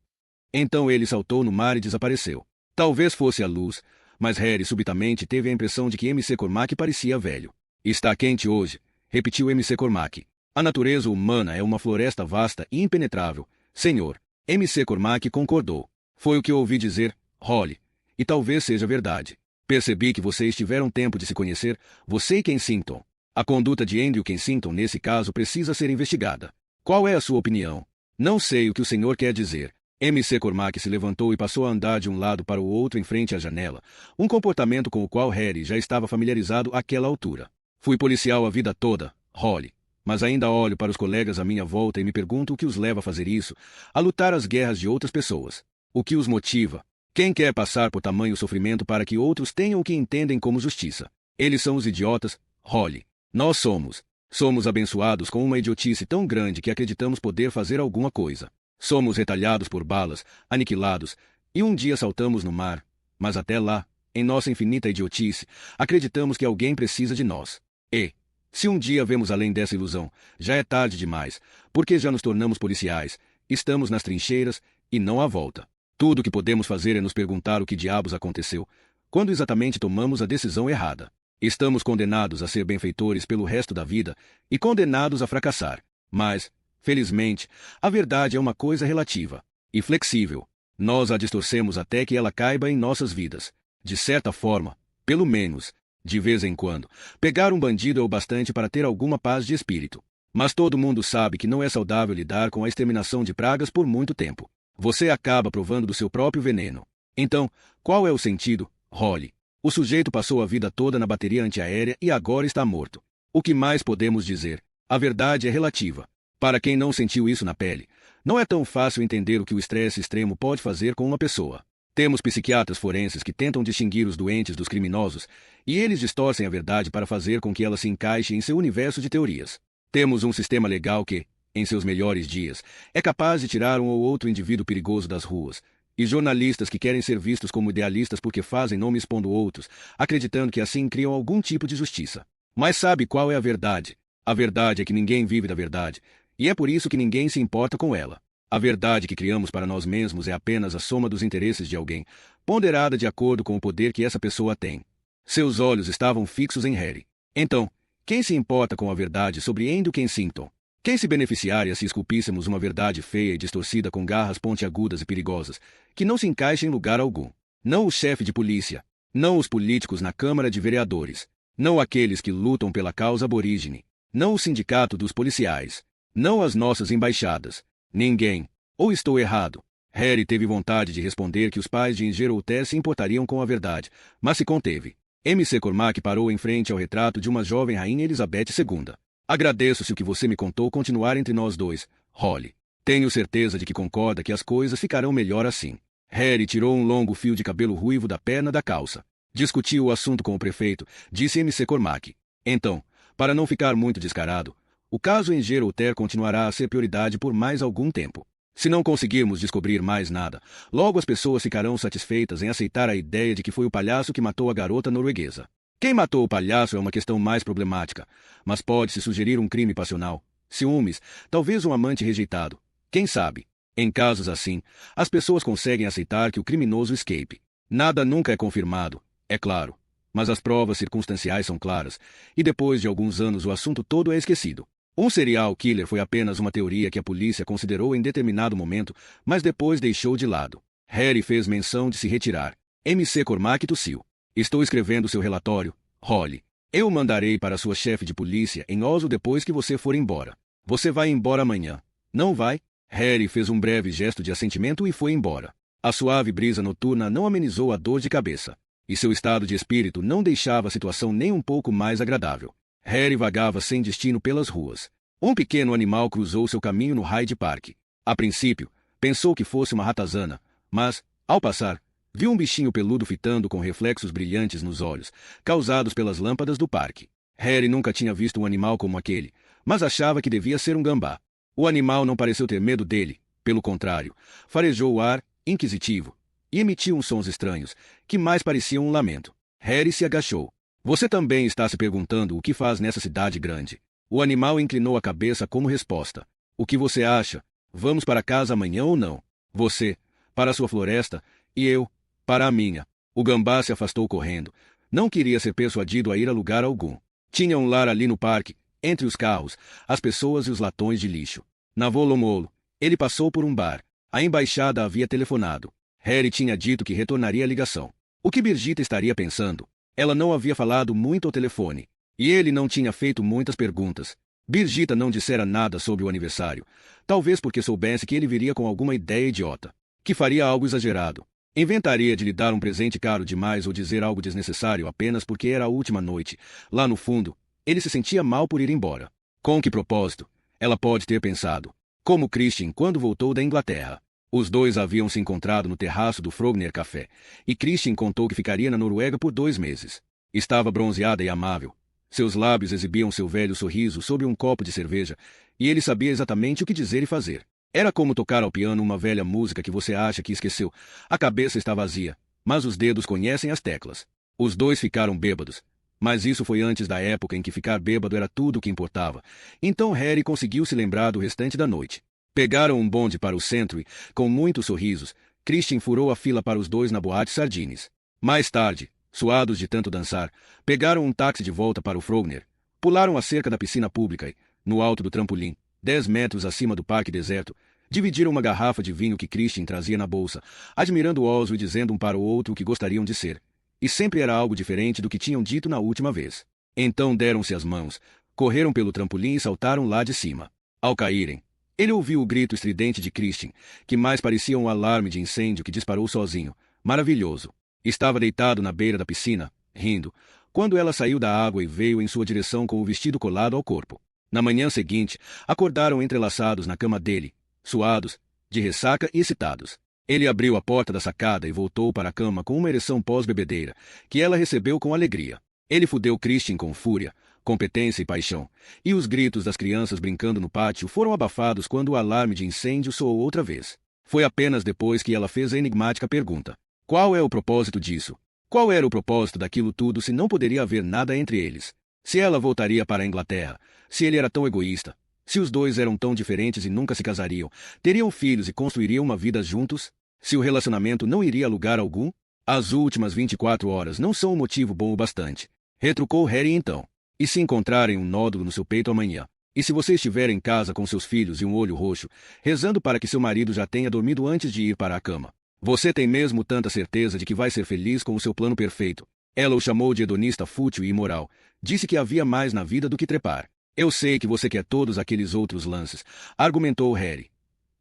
Então ele saltou no mar e desapareceu. Talvez fosse a luz, mas Harry subitamente teve a impressão de que MC Cormac parecia velho. "Está quente hoje", repetiu MC Cormac. A natureza humana é uma floresta vasta e impenetrável. Senhor. MC Cormac concordou. Foi o que ouvi dizer, Holly. E talvez seja verdade. Percebi que vocês tiveram tempo de se conhecer, você e Kensington. A conduta de Andrew Kensington nesse caso precisa ser investigada. Qual é a sua opinião? Não sei o que o senhor quer dizer. MC Cormac se levantou e passou a andar de um lado para o outro em frente à janela, um comportamento com o qual Harry já estava familiarizado àquela altura. Fui policial a vida toda, Holly. Mas ainda olho para os colegas à minha volta e me pergunto o que os leva a fazer isso, a lutar as guerras de outras pessoas. O que os motiva? Quem quer passar por tamanho sofrimento para que outros tenham o que entendem como justiça? Eles são os idiotas, Holly. Nós somos. Somos abençoados com uma idiotice tão grande que acreditamos poder fazer alguma coisa. Somos retalhados por balas, aniquilados, e um dia saltamos no mar. Mas até lá, em nossa infinita idiotice, acreditamos que alguém precisa de nós. E, se um dia vemos além dessa ilusão, já é tarde demais, porque já nos tornamos policiais, estamos nas trincheiras e não há volta. Tudo o que podemos fazer é nos perguntar o que diabos aconteceu, quando exatamente tomamos a decisão errada. Estamos condenados a ser benfeitores pelo resto da vida e condenados a fracassar. Mas, felizmente, a verdade é uma coisa relativa e flexível. Nós a distorcemos até que ela caiba em nossas vidas. De certa forma, pelo menos, de vez em quando, pegar um bandido é o bastante para ter alguma paz de espírito. Mas todo mundo sabe que não é saudável lidar com a exterminação de pragas por muito tempo. Você acaba provando do seu próprio veneno. Então, qual é o sentido, Holly? O sujeito passou a vida toda na bateria antiaérea e agora está morto. O que mais podemos dizer? A verdade é relativa. Para quem não sentiu isso na pele, não é tão fácil entender o que o estresse extremo pode fazer com uma pessoa. Temos psiquiatras forenses que tentam distinguir os doentes dos criminosos, e eles distorcem a verdade para fazer com que ela se encaixe em seu universo de teorias. Temos um sistema legal que, em seus melhores dias, é capaz de tirar um ou outro indivíduo perigoso das ruas, e jornalistas que querem ser vistos como idealistas porque fazem nome expondo outros, acreditando que assim criam algum tipo de justiça. Mas sabe qual é a verdade? A verdade é que ninguém vive da verdade, e é por isso que ninguém se importa com ela. A verdade que criamos para nós mesmos é apenas a soma dos interesses de alguém, ponderada de acordo com o poder que essa pessoa tem. Seus olhos estavam fixos em Harry. Então, quem se importa com a verdade sobre Andrew Kensington? Quem se beneficiaria se esculpíssemos uma verdade feia e distorcida com garras pontiagudas e perigosas, que não se encaixa em lugar algum? Não o chefe de polícia, não os políticos na Câmara de Vereadores, não aqueles que lutam pela causa aborígene, não o sindicato dos policiais, não as nossas embaixadas. Ninguém. Ou estou errado? Harry teve vontade de responder que os pais de Ingerouter se importariam com a verdade, mas se conteve. MC Cormac parou em frente ao retrato de uma jovem rainha Elizabeth II. Agradeço se o que você me contou continuar entre nós dois, Holly. Tenho certeza de que concorda que as coisas ficarão melhor assim. Harry tirou um longo fio de cabelo ruivo da perna da calça. Discutiu o assunto com o prefeito, disse MC Cormac. Então, para não ficar muito descarado, o caso Ingerouter continuará a ser prioridade por mais algum tempo. Se não conseguirmos descobrir mais nada, logo as pessoas ficarão satisfeitas em aceitar a ideia de que foi o palhaço que matou a garota norueguesa. Quem matou o palhaço é uma questão mais problemática, mas pode-se sugerir um crime passional, ciúmes, talvez um amante rejeitado. Quem sabe? Em casos assim, as pessoas conseguem aceitar que o criminoso escape. Nada nunca é confirmado, é claro, mas as provas circunstanciais são claras, e depois de alguns anos o assunto todo é esquecido. Um serial killer foi apenas uma teoria que a polícia considerou em determinado momento, mas depois deixou de lado. Harry fez menção de se retirar. MC Cormac tossiu. Estou escrevendo seu relatório, Holly. Eu o mandarei para sua chefe de polícia em Oslo depois que você for embora. Você vai embora amanhã, não vai? Harry fez um breve gesto de assentimento e foi embora. A suave brisa noturna não amenizou a dor de cabeça, e seu estado de espírito não deixava a situação nem um pouco mais agradável. Harry vagava sem destino pelas ruas. Um pequeno animal cruzou seu caminho no Hyde Park. A princípio, pensou que fosse uma ratazana, mas, ao passar, viu um bichinho peludo fitando com reflexos brilhantes nos olhos, causados pelas lâmpadas do parque. Harry nunca tinha visto um animal como aquele, mas achava que devia ser um gambá. O animal não pareceu ter medo dele, pelo contrário, farejou o ar, inquisitivo, e emitiu uns sons estranhos, que mais pareciam um lamento. Harry se agachou. Você também está se perguntando o que faz nessa cidade grande. O animal inclinou a cabeça como resposta. O que você acha? Vamos para casa amanhã ou não? Você, para a sua floresta, e eu, para a minha. O gambá se afastou correndo. Não queria ser persuadido a ir a lugar algum. Tinha um lar ali no parque, entre os carros, as pessoas e os latões de lixo. Na Volomolo, ele passou por um bar. A embaixada havia telefonado. Harry tinha dito que retornaria a ligação. O que Brigitte estaria pensando? Ela não havia falado muito ao telefone. E ele não tinha feito muitas perguntas. Brigitte não dissera nada sobre o aniversário. Talvez porque soubesse que ele viria com alguma ideia idiota. Que faria algo exagerado. Inventaria de lhe dar um presente caro demais ou dizer algo desnecessário apenas porque era a última noite. Lá no fundo, ele se sentia mal por ir embora. Com que propósito? Ela pode ter pensado. Como Christian quando voltou da Inglaterra. Os dois haviam se encontrado no terraço do Frogner Café, e Christian contou que ficaria na Noruega por 2 meses. Estava bronzeada e amável. Seus lábios exibiam seu velho sorriso sob um copo de cerveja, e ele sabia exatamente o que dizer e fazer. Era como tocar ao piano uma velha música que você acha que esqueceu. A cabeça está vazia, mas os dedos conhecem as teclas. Os dois ficaram bêbados. Mas isso foi antes da época em que ficar bêbado era tudo o que importava. Então Harry conseguiu se lembrar do restante da noite. Pegaram um bonde para o centro e, com muitos sorrisos, Christian furou a fila para os dois na boate Sardines. Mais tarde, suados de tanto dançar, pegaram um táxi de volta para o Frogner. Pularam a cerca da piscina pública e, no alto do trampolim, 10 metros acima do parque deserto, dividiram uma garrafa de vinho que Christian trazia na bolsa, admirando-os e dizendo um para o outro o que gostariam de ser. E sempre era algo diferente do que tinham dito na última vez. Então deram-se as mãos, correram pelo trampolim e saltaram lá de cima. Ao caírem, ele ouviu o grito estridente de Christian, que mais parecia um alarme de incêndio que disparou sozinho. Maravilhoso. Estava deitado na beira da piscina, rindo, quando ela saiu da água e veio em sua direção com o vestido colado ao corpo. Na manhã seguinte, acordaram entrelaçados na cama dele, suados, de ressaca e excitados. Ele abriu a porta da sacada e voltou para a cama com uma ereção pós-bebedeira, que ela recebeu com alegria. Ele fudeu Christian com fúria, competência e paixão, e os gritos das crianças brincando no pátio foram abafados quando o alarme de incêndio soou outra vez. Foi apenas depois que ela fez a enigmática pergunta. Qual é o propósito disso? Qual era o propósito daquilo tudo se não poderia haver nada entre eles? Se ela voltaria para a Inglaterra, se ele era tão egoísta, se os dois eram tão diferentes e nunca se casariam, teriam filhos e construiriam uma vida juntos? Se o relacionamento não iria a lugar algum? As últimas 24 horas não são um motivo bom o bastante. Retrucou Harry então. E se encontrarem um nódulo no seu peito amanhã? E se você estiver em casa com seus filhos e um olho roxo, rezando para que seu marido já tenha dormido antes de ir para a cama? Você tem mesmo tanta certeza de que vai ser feliz com o seu plano perfeito? Ela o chamou de hedonista fútil e imoral. Disse que havia mais na vida do que trepar. Eu sei que você quer todos aqueles outros lances, argumentou Harry.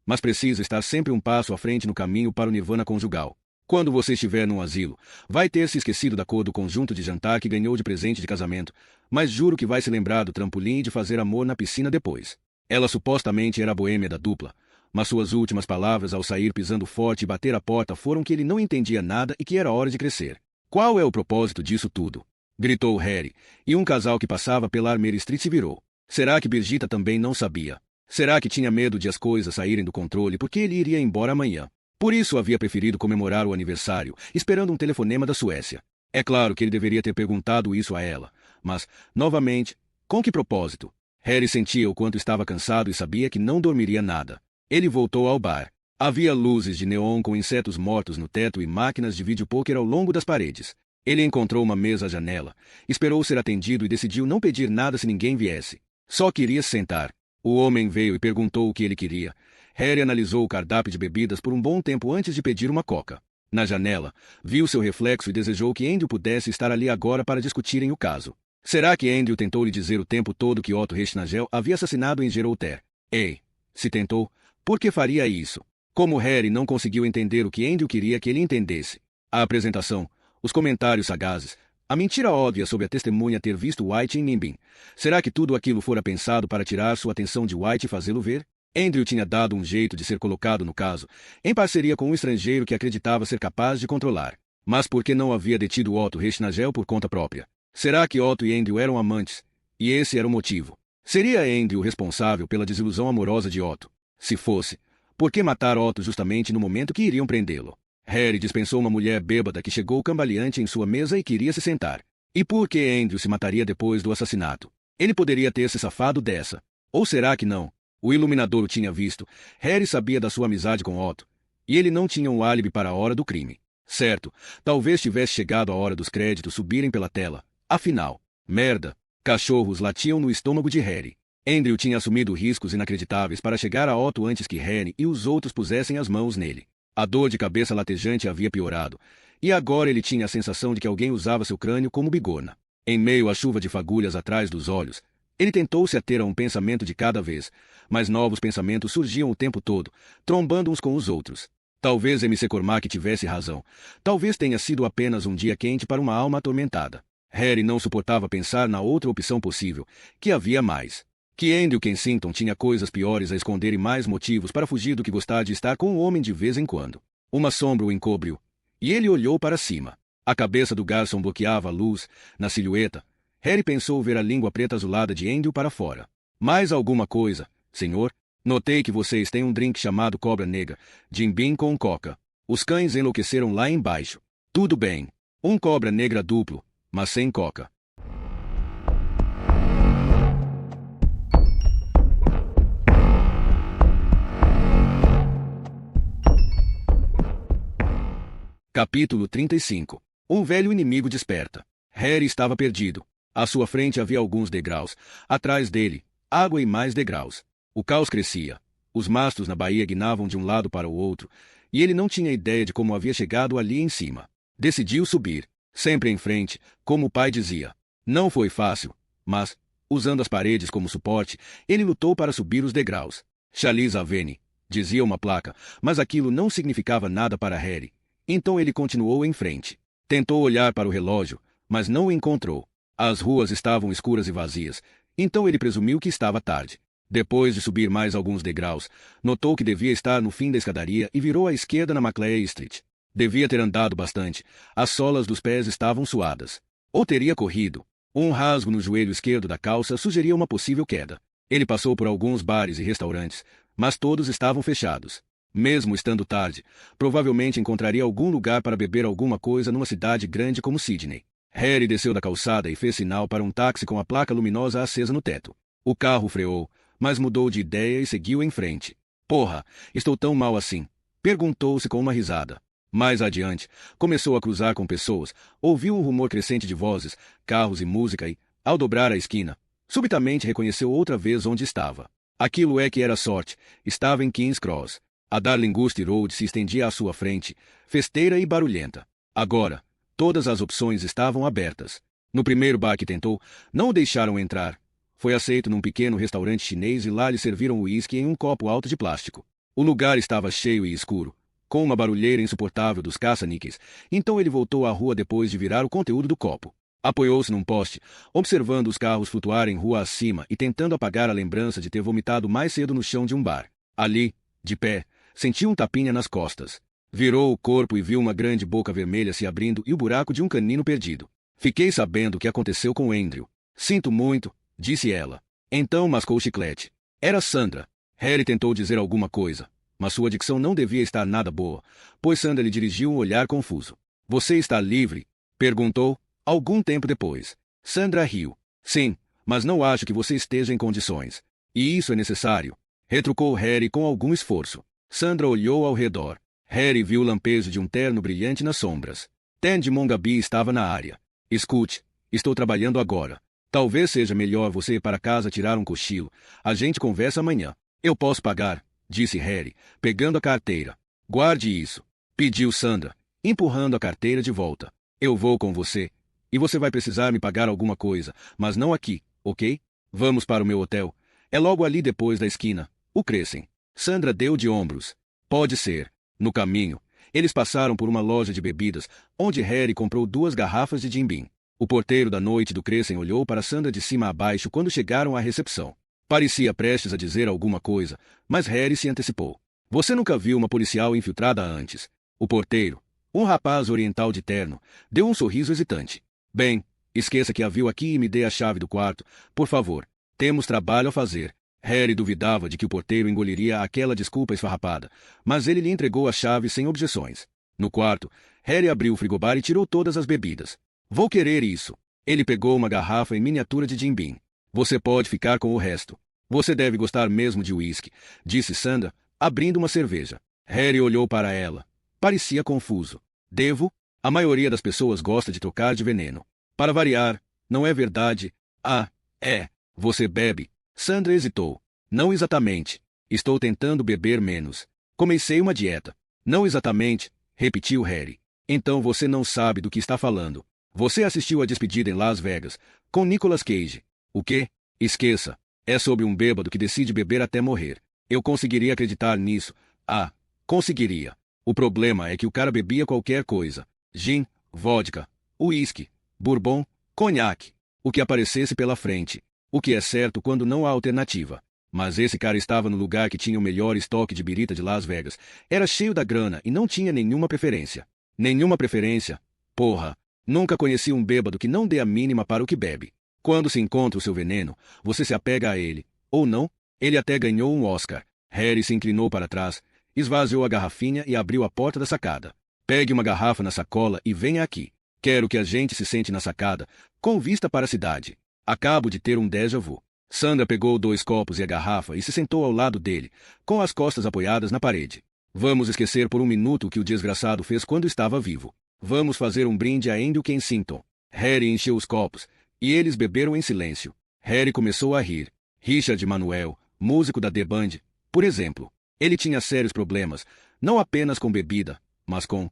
Mas precisa estar sempre um passo à frente no caminho para o nirvana conjugal. Quando você estiver num asilo, vai ter se esquecido da cor do conjunto de jantar que ganhou de presente de casamento, mas juro que vai se lembrar do trampolim e de fazer amor na piscina depois. Ela supostamente era a boêmia da dupla, mas suas últimas palavras ao sair pisando forte e bater a porta foram que ele não entendia nada e que era hora de crescer. Qual é o propósito disso tudo? Gritou Harry, e um casal que passava pela Armeira Street se virou. Será que Brigitte também não sabia? Será que tinha medo de as coisas saírem do controle porque ele iria embora amanhã? Por isso havia preferido comemorar o aniversário, esperando um telefonema da Suécia. É claro que ele deveria ter perguntado isso a ela, mas, novamente, com que propósito? Harry sentia o quanto estava cansado e sabia que não dormiria nada. Ele voltou ao bar. Havia luzes de neon com insetos mortos no teto e máquinas de videopôquer ao longo das paredes. Ele encontrou uma mesa à janela, esperou ser atendido e decidiu não pedir nada se ninguém viesse. Só queria se sentar. O homem veio e perguntou o que ele queria. Harry analisou o cardápio de bebidas por um bom tempo antes de pedir uma coca. Na janela, viu seu reflexo e desejou que Andrew pudesse estar ali agora para discutirem o caso. Será que Andrew tentou lhe dizer o tempo todo que Otto Reichnagel havia assassinado em Gerolter? Ei, se tentou, por que faria isso? Como Harry não conseguiu entender o que Andrew queria que ele entendesse. A apresentação, os comentários sagazes, a mentira óbvia sobre a testemunha ter visto White em Nimbin. Será que tudo aquilo fora pensado para tirar sua atenção de White e fazê-lo ver? Andrew tinha dado um jeito de ser colocado no caso, em parceria com um estrangeiro que acreditava ser capaz de controlar. Mas por que não havia detido Otto Reichnagel por conta própria? Será que Otto e Andrew eram amantes? E esse era o motivo. Seria Andrew responsável pela desilusão amorosa de Otto? Se fosse, por que matar Otto justamente no momento que iriam prendê-lo? Harry dispensou uma mulher bêbada que chegou cambaleante em sua mesa e queria se sentar. E por que Andrew se mataria depois do assassinato? Ele poderia ter se safado dessa. Ou será que não? O iluminador o tinha visto. Harry sabia da sua amizade com Otto. E ele não tinha um álibi para a hora do crime. Certo, talvez tivesse chegado a hora dos créditos subirem pela tela. Afinal, merda. Cachorros latiam no estômago de Harry. Andrew tinha assumido riscos inacreditáveis para chegar a Otto antes que Harry e os outros pusessem as mãos nele. A dor de cabeça latejante havia piorado, e agora ele tinha a sensação de que alguém usava seu crânio como bigorna. Em meio à chuva de fagulhas atrás dos olhos, ele tentou se ater a um pensamento de cada vez, mas novos pensamentos surgiam o tempo todo, trombando uns com os outros. Talvez MC Cormac tivesse razão. Talvez tenha sido apenas um dia quente para uma alma atormentada. Harry não suportava pensar na outra opção possível, que havia mais. Que Andrew Kensington tinha coisas piores a esconder e mais motivos para fugir do que gostar de estar com o homem de vez em quando. Uma sombra o encobriu, e ele olhou para cima. A cabeça do garçom bloqueava a luz, na silhueta. Harry pensou ver a língua preta azulada de Andrew para fora. Mais alguma coisa, senhor? Notei que vocês têm um drink chamado Cobra Negra, Jim Beam com coca. Os cães enlouqueceram lá embaixo. Tudo bem. Um Cobra Negra duplo, mas sem coca. Capítulo 35. Um velho inimigo desperta. Harry estava perdido. À sua frente havia alguns degraus. Atrás dele, água e mais degraus. O caos crescia. Os mastros na baía guinavam de um lado para o outro, e ele não tinha ideia de como havia chegado ali em cima. Decidiu subir, sempre em frente, como o pai dizia. Não foi fácil, mas, usando as paredes como suporte, ele lutou para subir os degraus. Chalice Avenue, dizia uma placa, mas aquilo não significava nada para Harry. Então ele continuou em frente. Tentou olhar para o relógio, mas não o encontrou. As ruas estavam escuras e vazias, então ele presumiu que estava tarde. Depois de subir mais alguns degraus, notou que devia estar no fim da escadaria e virou à esquerda na Macleay Street. Devia ter andado bastante. As solas dos pés estavam suadas. Ou teria corrido. Um rasgo no joelho esquerdo da calça sugeria uma possível queda. Ele passou por alguns bares e restaurantes, mas todos estavam fechados. Mesmo estando tarde, provavelmente encontraria algum lugar para beber alguma coisa numa cidade grande como Sydney. Harry desceu da calçada e fez sinal para um táxi com a placa luminosa acesa no teto. O carro freou, mas mudou de ideia e seguiu em frente. Porra, estou tão mal assim? Perguntou-se com uma risada. Mais adiante, começou a cruzar com pessoas, ouviu um rumor crescente de vozes, carros e música e, ao dobrar a esquina, subitamente reconheceu outra vez onde estava. Aquilo é que era sorte, estava em King's Cross. A Darlinghurst Road se estendia à sua frente, festeira e barulhenta. Agora, todas as opções estavam abertas. No primeiro bar que tentou, não o deixaram entrar. Foi aceito num pequeno restaurante chinês e lá lhe serviram uísque em um copo alto de plástico. O lugar estava cheio e escuro, com uma barulheira insuportável dos caça-níqueis, então ele voltou à rua depois de virar o conteúdo do copo. Apoiou-se num poste, observando os carros flutuarem rua acima e tentando apagar a lembrança de ter vomitado mais cedo no chão de um bar. Ali, de pé, sentiu um tapinha nas costas. Virou o corpo e viu uma grande boca vermelha se abrindo e o buraco de um canino perdido. Fiquei sabendo o que aconteceu com Andrew. Sinto muito, disse ela. Então mascou o chiclete. Era Sandra. Harry tentou dizer alguma coisa, mas sua dicção não devia estar nada boa, pois Sandra lhe dirigiu um olhar confuso. Você está livre? Perguntou, algum tempo depois. Sandra riu. Sim, mas não acho que você esteja em condições. E isso é necessário. Retrucou Harry com algum esforço. Sandra olhou ao redor. Harry viu o lampejo de um terno brilhante nas sombras. Tandy Mongaby estava na área. Escute, estou trabalhando agora. Talvez seja melhor você ir para casa tirar um cochilo. A gente conversa amanhã. Eu posso pagar, disse Harry, pegando a carteira. Guarde isso, pediu Sandra, empurrando a carteira de volta. Eu vou com você. E você vai precisar me pagar alguma coisa, mas não aqui, ok? Vamos para o meu hotel. É logo ali depois da esquina, o Crescent. Sandra deu de ombros. Pode ser. No caminho, eles passaram por uma loja de bebidas, onde Harry comprou 2 garrafas de Jim Beam. O porteiro da noite do Crescent olhou para Sandra de cima a baixo quando chegaram à recepção. Parecia prestes a dizer alguma coisa, mas Harry se antecipou. Você nunca viu uma policial infiltrada antes? O porteiro, um rapaz oriental de terno, deu um sorriso hesitante. Bem, esqueça que a viu aqui e me dê a chave do quarto, por favor. Temos trabalho a fazer. Harry duvidava de que o porteiro engoliria aquela desculpa esfarrapada, mas ele lhe entregou a chave sem objeções. No quarto, Harry abriu o frigobar e tirou todas as bebidas. Vou querer isso. Ele pegou uma garrafa em miniatura de Jim Beam. Você pode ficar com o resto. Você deve gostar mesmo de uísque, disse Sandra, abrindo uma cerveja. Harry olhou para ela. Parecia confuso. Devo? A maioria das pessoas gosta de trocar de veneno. Para variar, não é verdade? Ah, É, você bebe? Sandra hesitou. Não exatamente. Estou tentando beber menos. Comecei uma dieta. Não exatamente, repetiu Harry. Então você não sabe do que está falando. Você assistiu à despedida em Las Vegas, com Nicolas Cage. O quê? Esqueça. É sobre um bêbado que decide beber até morrer. Eu conseguiria acreditar nisso. Ah, conseguiria. O problema é que o cara bebia qualquer coisa. Gin, vodka, uísque, bourbon, conhaque. O que aparecesse pela frente. O que é certo quando não há alternativa. Mas esse cara estava no lugar que tinha o melhor estoque de birita de Las Vegas. Era cheio da grana e não tinha nenhuma preferência. Nenhuma preferência? Porra! Nunca conheci um bêbado que não dê a mínima para o que bebe. Quando se encontra o seu veneno, você se apega a ele. Ou não? Ele até ganhou um Oscar. Harry se inclinou para trás, esvaziou a garrafinha e abriu a porta da sacada. Pegue uma garrafa na sacola e venha aqui. Quero que a gente se sente na sacada, com vista para a cidade. Acabo de ter um déjà vu. Sandra pegou 2 copos e a garrafa e se sentou ao lado dele, com as costas apoiadas na parede. Vamos esquecer por um minuto o que o desgraçado fez quando estava vivo. Vamos fazer um brinde a Andrew Kensington. Harry encheu os copos, e eles beberam em silêncio. Harry começou a rir. Richard Manuel, músico da The Band, por exemplo. Ele tinha sérios problemas, não apenas com bebida, mas com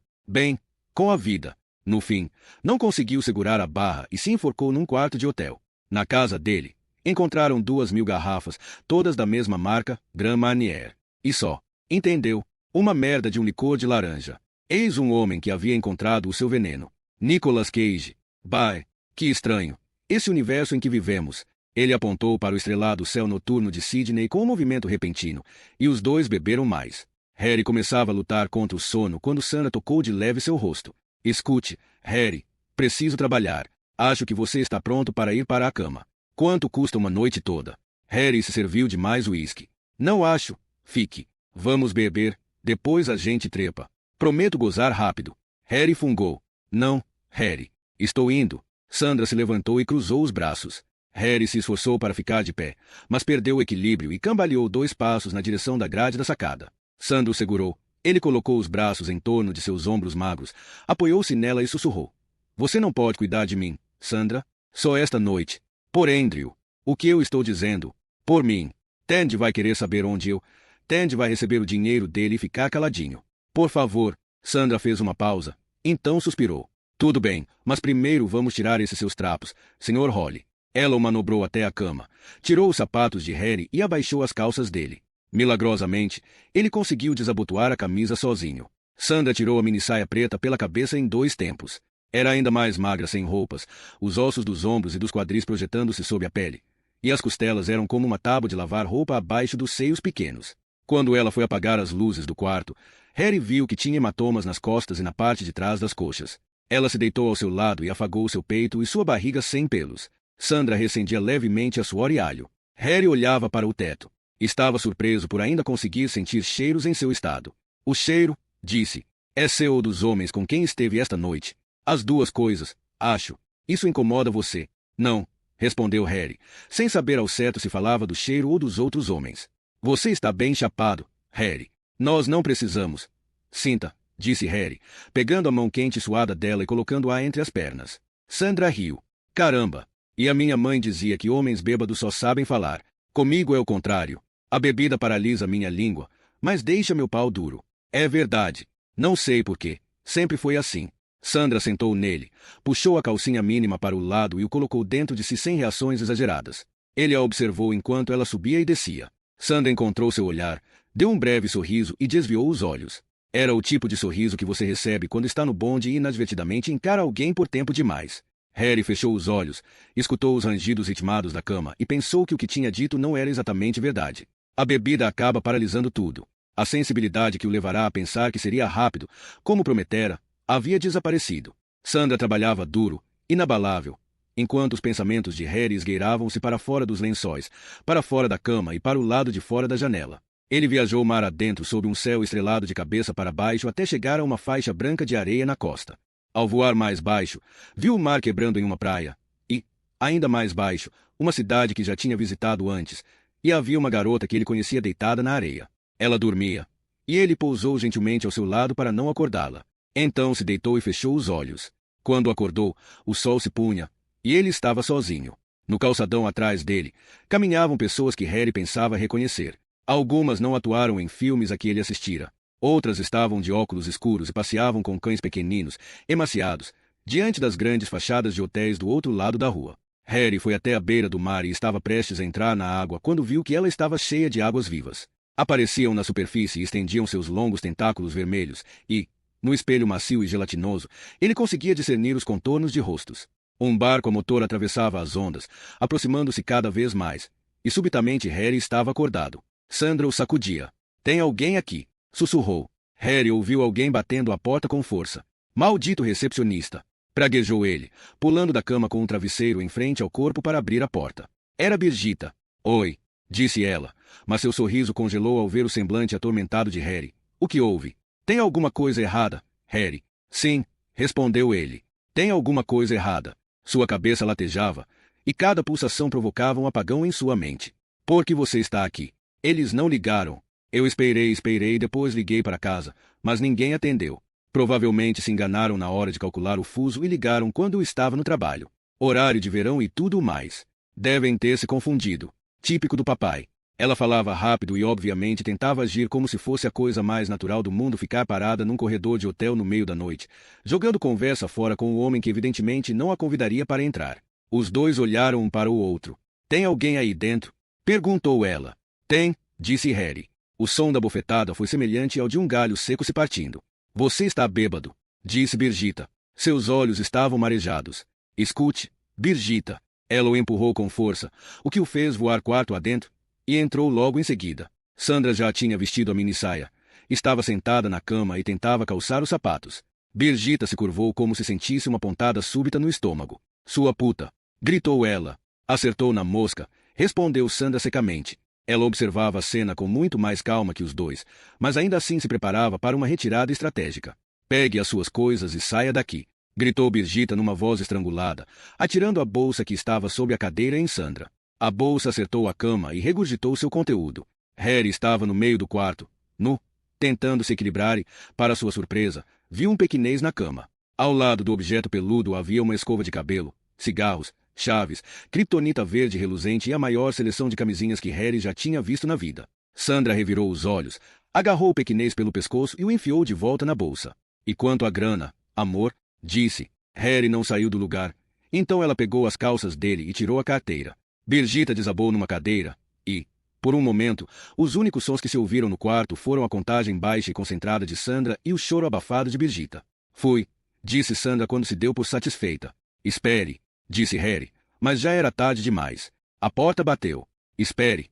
a vida. No fim, não conseguiu segurar a barra e se enforcou num quarto de hotel. Na casa dele, encontraram 2.000 garrafas, todas da mesma marca, Grand Marnier. E só, entendeu? Uma merda de um licor de laranja. Eis um homem que havia encontrado o seu veneno. Nicolas Cage. Bah, que estranho. Esse universo em que vivemos. Ele apontou para o estrelado céu noturno de Sydney com um movimento repentino, e os dois beberam mais. Harry começava a lutar contra o sono quando Sandra tocou de leve seu rosto. Escute, Harry, preciso trabalhar. Acho que você está pronto para ir para a cama. Quanto custa uma noite toda? Harry se serviu de mais uísque. Não acho. Fique. Vamos beber, depois a gente trepa. Prometo gozar rápido. Harry fungou. Não, Harry. Estou indo. Sandra se levantou e cruzou os braços. Harry se esforçou para ficar de pé, mas perdeu o equilíbrio e cambaleou 2 passos na direção da grade da sacada. Sandra o segurou. Ele colocou os braços em torno de seus ombros magros, apoiou-se nela e sussurrou. Você não pode cuidar de mim, Sandra? Só esta noite. Por Andrew. O que eu estou dizendo? Por mim. Ted vai querer saber onde eu... Ted vai receber o dinheiro dele e ficar caladinho. Por favor. Sandra fez uma pausa. Então suspirou. Tudo bem, mas primeiro vamos tirar esses seus trapos, Sr. Holly. Ela o manobrou até a cama, tirou os sapatos de Harry e abaixou as calças dele. Milagrosamente, ele conseguiu desabotoar a camisa sozinho. Sandra tirou a minissaia preta pela cabeça em 2 tempos. Era ainda mais magra sem roupas, os ossos dos ombros e dos quadris projetando-se sob a pele. E as costelas eram como uma tábua de lavar roupa abaixo dos seios pequenos. Quando ela foi apagar as luzes do quarto, Harry viu que tinha hematomas nas costas e na parte de trás das coxas. Ela se deitou ao seu lado e afagou seu peito e sua barriga sem pelos. Sandra recendia levemente a suor e alho. Harry olhava para o teto. Estava surpreso por ainda conseguir sentir cheiros em seu estado. O cheiro, disse, é seu ou dos homens com quem esteve esta noite. As 2 coisas, acho. Isso incomoda você? Não, respondeu Harry, sem saber ao certo se falava do cheiro ou dos outros homens. Você está bem chapado, Harry. Nós não precisamos. Sinta, disse Harry, pegando a mão quente e suada dela e colocando-a entre as pernas. Sandra riu. Caramba! E a minha mãe dizia que homens bêbados só sabem falar. Comigo é o contrário. A bebida paralisa minha língua, mas deixa meu pau duro. É verdade. Não sei por quê. Sempre foi assim. Sandra sentou nele, puxou a calcinha mínima para o lado e o colocou dentro de si sem reações exageradas. Ele a observou enquanto ela subia e descia. Sandra encontrou seu olhar, deu um breve sorriso e desviou os olhos. Era o tipo de sorriso que você recebe quando está no bonde e inadvertidamente encara alguém por tempo demais. Harry fechou os olhos, escutou os rangidos ritmados da cama e pensou que o que tinha dito não era exatamente verdade. A bebida acaba paralisando tudo. A sensibilidade que o levará a pensar que seria rápido, como prometera, havia desaparecido. Sandra trabalhava duro, inabalável, enquanto os pensamentos de Harry esgueiravam-se para fora dos lençóis, para fora da cama e para o lado de fora da janela. Ele viajou mar adentro sob um céu estrelado de cabeça para baixo até chegar a uma faixa branca de areia na costa. Ao voar mais baixo, viu o mar quebrando em uma praia, e, ainda mais baixo, uma cidade que já tinha visitado antes, e havia uma garota que ele conhecia deitada na areia. Ela dormia, e ele pousou gentilmente ao seu lado para não acordá-la. Então se deitou e fechou os olhos. Quando acordou, o sol se punha, e ele estava sozinho. No calçadão atrás dele, caminhavam pessoas que Harry pensava reconhecer. Algumas não atuaram em filmes a que ele assistira. Outras estavam de óculos escuros e passeavam com cães pequeninos, emaciados, diante das grandes fachadas de hotéis do outro lado da rua. Harry foi até a beira do mar e estava prestes a entrar na água quando viu que ela estava cheia de águas vivas. Apareciam na superfície e estendiam seus longos tentáculos vermelhos e, no espelho macio e gelatinoso, ele conseguia discernir os contornos de rostos. Um barco a motor atravessava as ondas, aproximando-se cada vez mais, e subitamente Harry estava acordado. Sandra o sacudia. "Tem alguém aqui", sussurrou. Harry ouviu alguém batendo a porta com força. "Maldito recepcionista!" praguejou ele, pulando da cama com um travesseiro em frente ao corpo para abrir a porta. Era Birgitta. "Oi", disse ela, mas seu sorriso congelou ao ver o semblante atormentado de Harry. "O que houve? Tem alguma coisa errada, Harry?" "Sim", respondeu ele. "Tem alguma coisa errada." Sua cabeça latejava, e cada pulsação provocava um apagão em sua mente. "Por que você está aqui?" "Eles não ligaram." "Eu esperei e depois liguei para casa, mas ninguém atendeu." Provavelmente se enganaram na hora de calcular o fuso e ligaram quando eu estava no trabalho. Horário de verão e tudo mais. Devem ter se confundido. Típico do papai. Ela falava rápido e obviamente tentava agir como se fosse a coisa mais natural do mundo ficar parada num corredor de hotel no meio da noite, jogando conversa fora com o homem que evidentemente não a convidaria para entrar. Os dois olharam um para o outro. "Tem alguém aí dentro?" perguntou ela. "Tem", disse Harry. O som da bofetada foi semelhante ao de um galho seco se partindo. "Você está bêbado", disse Birgitta. Seus olhos estavam marejados. "Escute, Birgitta." Ela o empurrou com força, o que o fez voar quarto adentro, e entrou logo em seguida. Sandra já tinha vestido a minissaia. Estava sentada na cama e tentava calçar os sapatos. Birgitta se curvou como se sentisse uma pontada súbita no estômago. "Sua puta!" gritou ela. "Acertou na mosca", respondeu Sandra secamente. Ela observava a cena com muito mais calma que os dois, mas ainda assim se preparava para uma retirada estratégica. "Pegue as suas coisas e saia daqui", gritou Birgitta numa voz estrangulada, atirando a bolsa que estava sob a cadeira em Sandra. A bolsa acertou a cama e regurgitou seu conteúdo. Harry estava no meio do quarto, nu, tentando se equilibrar e, para sua surpresa, viu um pequinês na cama. Ao lado do objeto peludo havia uma escova de cabelo, cigarros, chaves, criptonita verde reluzente e a maior seleção de camisinhas que Harry já tinha visto na vida. Sandra revirou os olhos, agarrou o pequinês pelo pescoço e o enfiou de volta na bolsa. "E quanto à grana, amor?" disse. Harry não saiu do lugar. Então ela pegou as calças dele e tirou a carteira. Birgitta desabou numa cadeira e, por um momento, os únicos sons que se ouviram no quarto foram a contagem baixa e concentrada de Sandra e o choro abafado de Birgitta. "Fui", disse Sandra quando se deu por satisfeita. "Espere", disse Harry, mas já era tarde demais. A porta bateu. "Espere",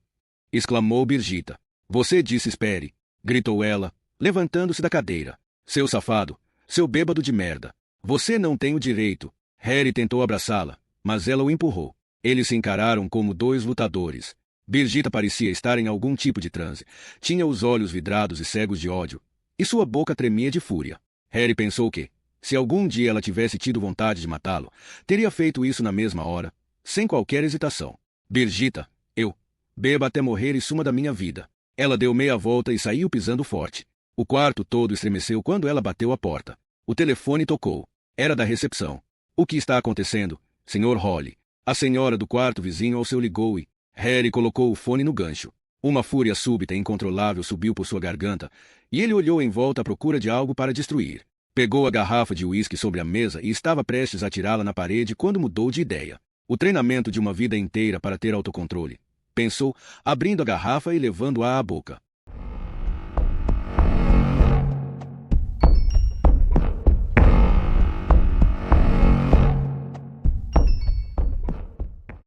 exclamou Birgitta. "Você disse espere", gritou ela, levantando-se da cadeira. "Seu safado, seu bêbado de merda. Você não tem o direito." Harry tentou abraçá-la, mas ela o empurrou. Eles se encararam como dois lutadores. Birgitta parecia estar em algum tipo de transe. Tinha os olhos vidrados e cegos de ódio, e sua boca tremia de fúria. Harry pensou que, se algum dia ela tivesse tido vontade de matá-lo, teria feito isso na mesma hora, sem qualquer hesitação. "Birgitta, eu beba até morrer e suma da minha vida." Ela deu meia volta e saiu pisando forte. O quarto todo estremeceu quando ela bateu a porta. O telefone tocou. Era da recepção. "O que está acontecendo, Sr. Holly?" A senhora do quarto vizinho ao seu ligou e Harry colocou o fone no gancho. Uma fúria súbita e incontrolável subiu por sua garganta, e ele olhou em volta à procura de algo para destruir. Pegou a garrafa de uísque sobre a mesa e estava prestes a tirá-la na parede quando mudou de ideia. O treinamento de uma vida inteira para ter autocontrole, pensou, abrindo a garrafa e levando-a à boca.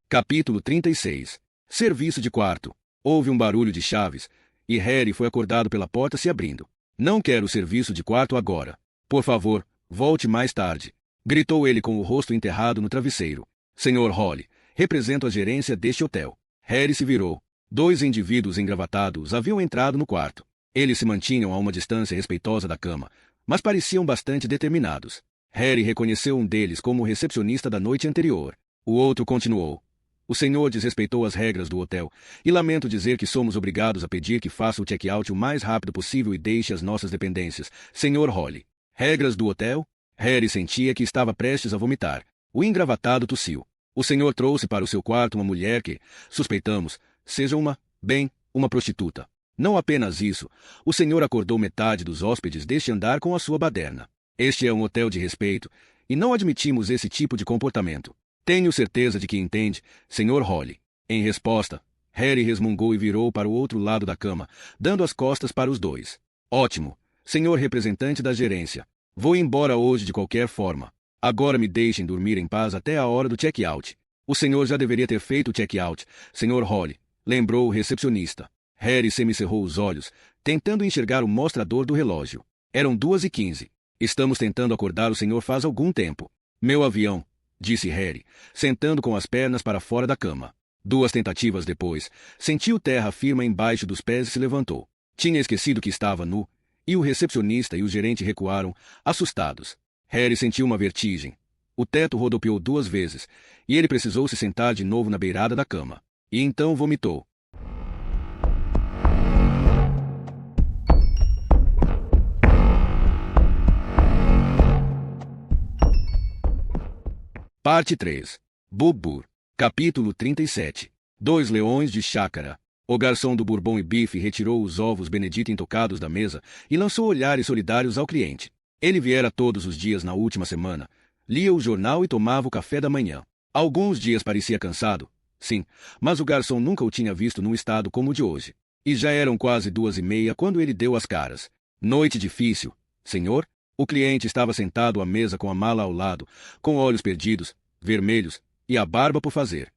Capítulo 36. Serviço de quarto. Houve um barulho de chaves, e Harry foi acordado pela porta se abrindo. "Não quero serviço de quarto agora. Por favor, volte mais tarde", gritou ele com o rosto enterrado no travesseiro. "Sr. Holly, represento a gerência deste hotel." Harry se virou. Dois indivíduos engravatados haviam entrado no quarto. Eles se mantinham a uma distância respeitosa da cama, mas pareciam bastante determinados. Harry reconheceu um deles como o recepcionista da noite anterior. O outro continuou: "O senhor desrespeitou as regras do hotel, e lamento dizer que somos obrigados a pedir que faça o check-out o mais rápido possível e deixe as nossas dependências, Sr. Holly." "Regras do hotel?" Harry sentia que estava prestes a vomitar. O engravatado tossiu. O senhor trouxe para o seu quarto uma mulher que, suspeitamos, seja uma prostituta. Não apenas isso, o senhor acordou metade dos hóspedes deste andar com a sua baderna. Este é um hotel de respeito, e não admitimos esse tipo de comportamento. Tenho certeza de que entende, Sr. Holly. Em resposta, Harry resmungou e virou para o outro lado da cama, dando as costas para os dois. Ótimo, senhor representante da gerência. Vou embora hoje de qualquer forma. Agora me deixem dormir em paz até a hora do check-out. O senhor já deveria ter feito o check-out, Sr. Holly, lembrou o recepcionista. Harry semicerrou os olhos, tentando enxergar o mostrador do relógio. Eram 2h15. Estamos tentando acordar o senhor faz algum tempo. Meu avião, disse Harry, sentando com as pernas para fora da cama. 2 tentativas depois, sentiu terra firme embaixo dos pés e se levantou. Tinha esquecido que estava nu, e o recepcionista e o gerente recuaram, assustados. Harry sentiu uma vertigem. O teto rodopiou 2 vezes, e ele precisou se sentar de novo na beirada da cama. E então vomitou. Parte 3. Bubur. Capítulo 37. 2 leões de chácara. O garçom do Bourbon e Bife retirou os ovos Benedito intocados da mesa e lançou olhares solidários ao cliente. Ele viera todos os dias na última semana, lia o jornal e tomava o café da manhã. Alguns dias parecia cansado, sim, mas o garçom nunca o tinha visto num estado como o de hoje. E já eram quase 2h30 quando ele deu as caras. Noite difícil, senhor? O cliente estava sentado à mesa com a mala ao lado, com olhos perdidos, vermelhos, e a barba por fazer.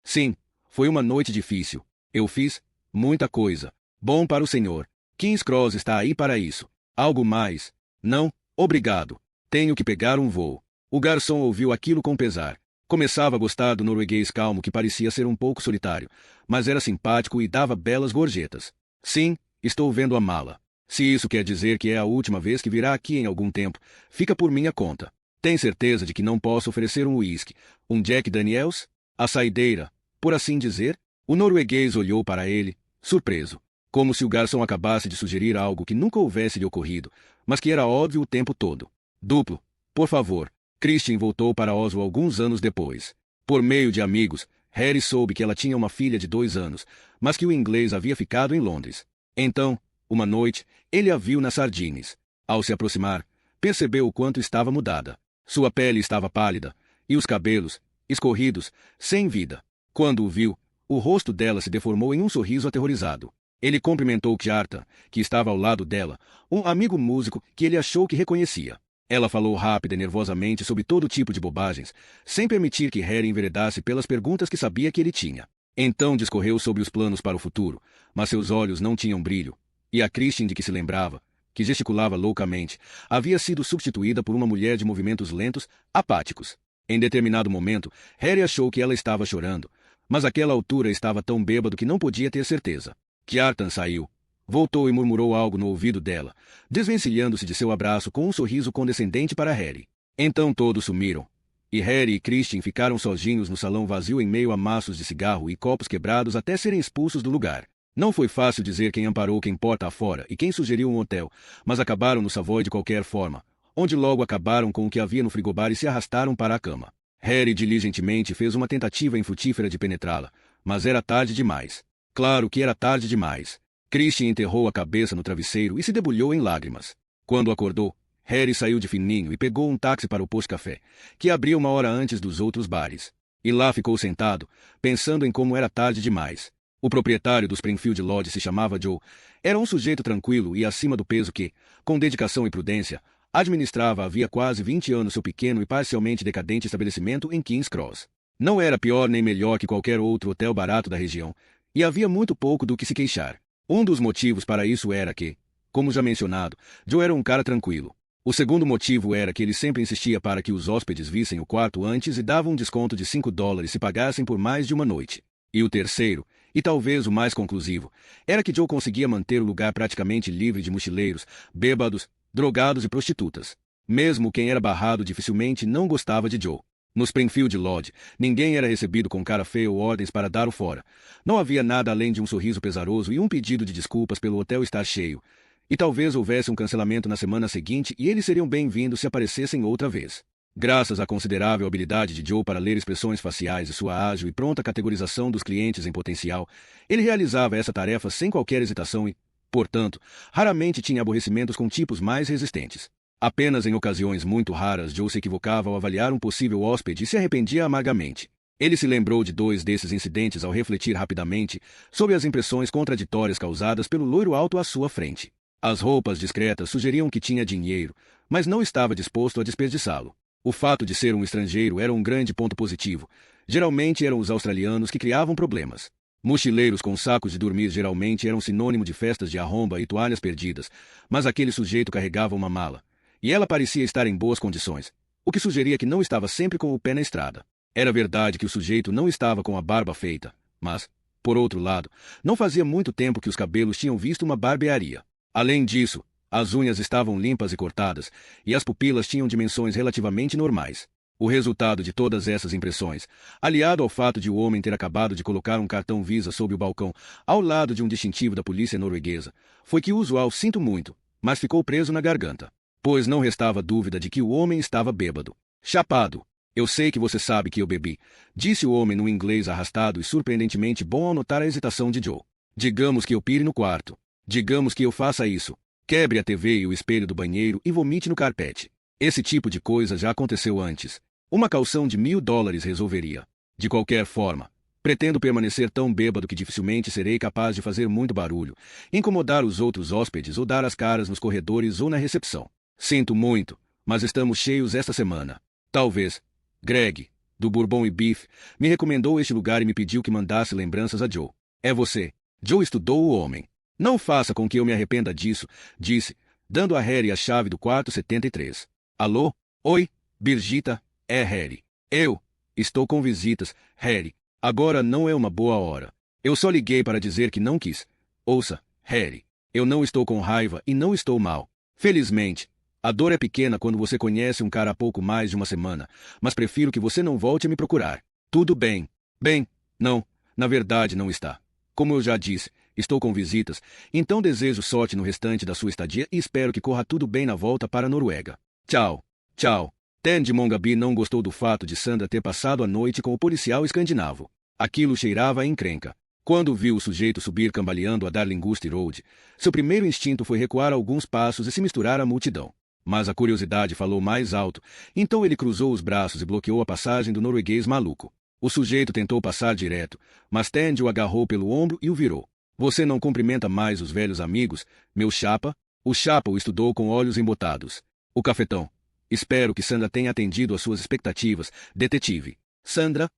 Sim, foi uma noite difícil. Eu fiz muita coisa. Bom para o senhor. King's Cross está aí para isso. Algo mais? Não, obrigado. Tenho que pegar um voo. O garçom ouviu aquilo com pesar. Começava a gostar do norueguês calmo que parecia ser um pouco solitário, mas era simpático e dava belas gorjetas. Sim, estou vendo a mala. Se isso quer dizer que é a última vez que virá aqui em algum tempo, fica por minha conta. Tem certeza de que não posso oferecer um uísque, um Jack Daniels? A saideira, por assim dizer? O norueguês olhou para ele, surpreso, como se o garçom acabasse de sugerir algo que nunca houvesse lhe ocorrido, mas que era óbvio o tempo todo. Duplo, por favor. Christian voltou para Oslo alguns anos depois. Por meio de amigos, Harry soube que ela tinha uma filha de 2 anos, mas que o inglês havia ficado em Londres. Então, uma noite, ele a viu nas Sardines. Ao se aproximar, percebeu o quanto estava mudada. Sua pele estava pálida, e os cabelos, escorridos, sem vida. Quando o viu, o rosto dela se deformou em um sorriso aterrorizado. Ele cumprimentou Kjartan, que estava ao lado dela, um amigo músico que ele achou que reconhecia. Ela falou rápida e nervosamente sobre todo tipo de bobagens, sem permitir que Harry enveredasse pelas perguntas que sabia que ele tinha. Então discorreu sobre os planos para o futuro, mas seus olhos não tinham brilho. E a Christian de que se lembrava, que gesticulava loucamente, havia sido substituída por uma mulher de movimentos lentos, apáticos. Em determinado momento, Harry achou que ela estava chorando, mas àquela altura estava tão bêbado que não podia ter certeza. Kjartan saiu, voltou e murmurou algo no ouvido dela, desvencilhando-se de seu abraço com um sorriso condescendente para Harry. Então todos sumiram, e Harry e Christian ficaram sozinhos no salão vazio em meio a maços de cigarro e copos quebrados até serem expulsos do lugar. Não foi fácil dizer quem amparou quem porta afora e quem sugeriu um hotel, mas acabaram no Savoy de qualquer forma, onde logo acabaram com o que havia no frigobar e se arrastaram para a cama. Harry diligentemente fez uma tentativa infrutífera de penetrá-la, mas era tarde demais. Claro que era tarde demais. Christian enterrou a cabeça no travesseiro e se debulhou em lágrimas. Quando acordou, Harry saiu de fininho e pegou um táxi para o Posto Café, que abria 1 hora antes dos outros bares. E lá ficou sentado, pensando em como era tarde demais. O proprietário do Springfield Lodge se chamava Joe. Era um sujeito tranquilo e acima do peso que, com dedicação e prudência, administrava havia quase 20 anos seu pequeno e parcialmente decadente estabelecimento em King's Cross. Não era pior nem melhor que qualquer outro hotel barato da região, e havia muito pouco do que se queixar. Um dos motivos para isso era que, como já mencionado, Joe era um cara tranquilo. O segundo motivo era que ele sempre insistia para que os hóspedes vissem o quarto antes e dava um desconto de $5 se pagassem por mais de uma noite. E o terceiro, e talvez o mais conclusivo, era que Joe conseguia manter o lugar praticamente livre de mochileiros, bêbados, drogados e prostitutas. Mesmo quem era barrado dificilmente não gostava de Joe. No Springfield Lodge, ninguém era recebido com cara feia ou ordens para dar o fora. Não havia nada além de um sorriso pesaroso e um pedido de desculpas pelo hotel estar cheio. E talvez houvesse um cancelamento na semana seguinte e eles seriam bem-vindos se aparecessem outra vez. Graças à considerável habilidade de Joe para ler expressões faciais e sua ágil e pronta categorização dos clientes em potencial, ele realizava essa tarefa sem qualquer hesitação e, portanto, raramente tinha aborrecimentos com tipos mais resistentes. Apenas em ocasiões muito raras Joe se equivocava ao avaliar um possível hóspede e se arrependia amargamente. Ele se lembrou de 2 desses incidentes ao refletir rapidamente sobre as impressões contraditórias causadas pelo loiro alto à sua frente. As roupas discretas sugeriam que tinha dinheiro, mas não estava disposto a desperdiçá-lo. O fato de ser um estrangeiro era um grande ponto positivo. Geralmente eram os australianos que criavam problemas. Mochileiros com sacos de dormir geralmente eram sinônimo de festas de arromba e toalhas perdidas, mas aquele sujeito carregava uma mala, e ela parecia estar em boas condições, o que sugeria que não estava sempre com o pé na estrada. Era verdade que o sujeito não estava com a barba feita, mas, por outro lado, não fazia muito tempo que os cabelos tinham visto uma barbearia. Além disso, as unhas estavam limpas e cortadas, e as pupilas tinham dimensões relativamente normais. O resultado de todas essas impressões, aliado ao fato de o homem ter acabado de colocar um cartão Visa sob o balcão, ao lado de um distintivo da polícia norueguesa, foi que o usual "sinto muito", mas ficou preso na garganta. Pois não restava dúvida de que o homem estava bêbado. Chapado. "Eu sei que você sabe que eu bebi", disse o homem num inglês arrastado e surpreendentemente bom ao notar a hesitação de Joe. "Digamos que eu pire no quarto. Digamos que eu faça isso. Quebre a TV e o espelho do banheiro e vomite no carpete. Esse tipo de coisa já aconteceu antes. Uma caução de $1000 resolveria. De qualquer forma, pretendo permanecer tão bêbado que dificilmente serei capaz de fazer muito barulho, incomodar os outros hóspedes ou dar as caras nos corredores ou na recepção. Sinto muito, mas estamos cheios esta semana. Talvez Greg, do Bourbon e Beef, me recomendou este lugar e me pediu que mandasse lembranças a Joe. É você." Joe estudou o homem. "Não faça com que eu me arrependa disso", disse, dando a Harry a chave do quarto 73. "Alô? Oi, Birgitta, é Harry. Eu estou com visitas, Harry. Agora não é uma boa hora. Eu só liguei para dizer que não quis. Ouça, Harry, eu não estou com raiva e não estou mal. Felizmente, a dor é pequena quando você conhece um cara há pouco mais de uma semana, mas prefiro que você não volte a me procurar. Tudo bem?" "Bem, não, na verdade não está. Como eu já disse, estou com visitas, então desejo sorte no restante da sua estadia e espero que corra tudo bem na volta para a Noruega. Tchau, tchau." Tendi Mongabi não gostou do fato de Sandra ter passado a noite com o policial escandinavo. Aquilo cheirava a encrenca. Quando viu o sujeito subir cambaleando a Darlinghurst Road, seu primeiro instinto foi recuar alguns passos e se misturar à multidão. Mas a curiosidade falou mais alto, então ele cruzou os braços e bloqueou a passagem do norueguês maluco. O sujeito tentou passar direto, mas Tendi o agarrou pelo ombro e o virou. "Você não cumprimenta mais os velhos amigos, meu chapa?" O chapa o estudou com olhos embotados. "O cafetão. Espero que Sandra tenha atendido às suas expectativas, detetive." "Sandra?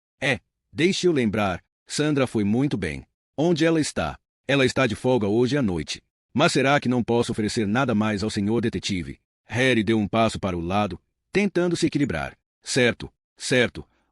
Deixe eu lembrar. Sandra foi muito bem. Onde ela está?" "Ela está de folga hoje à noite. Mas será que não posso oferecer nada mais ao senhor detetive?" Harry deu um passo para o lado, tentando se equilibrar. Certo.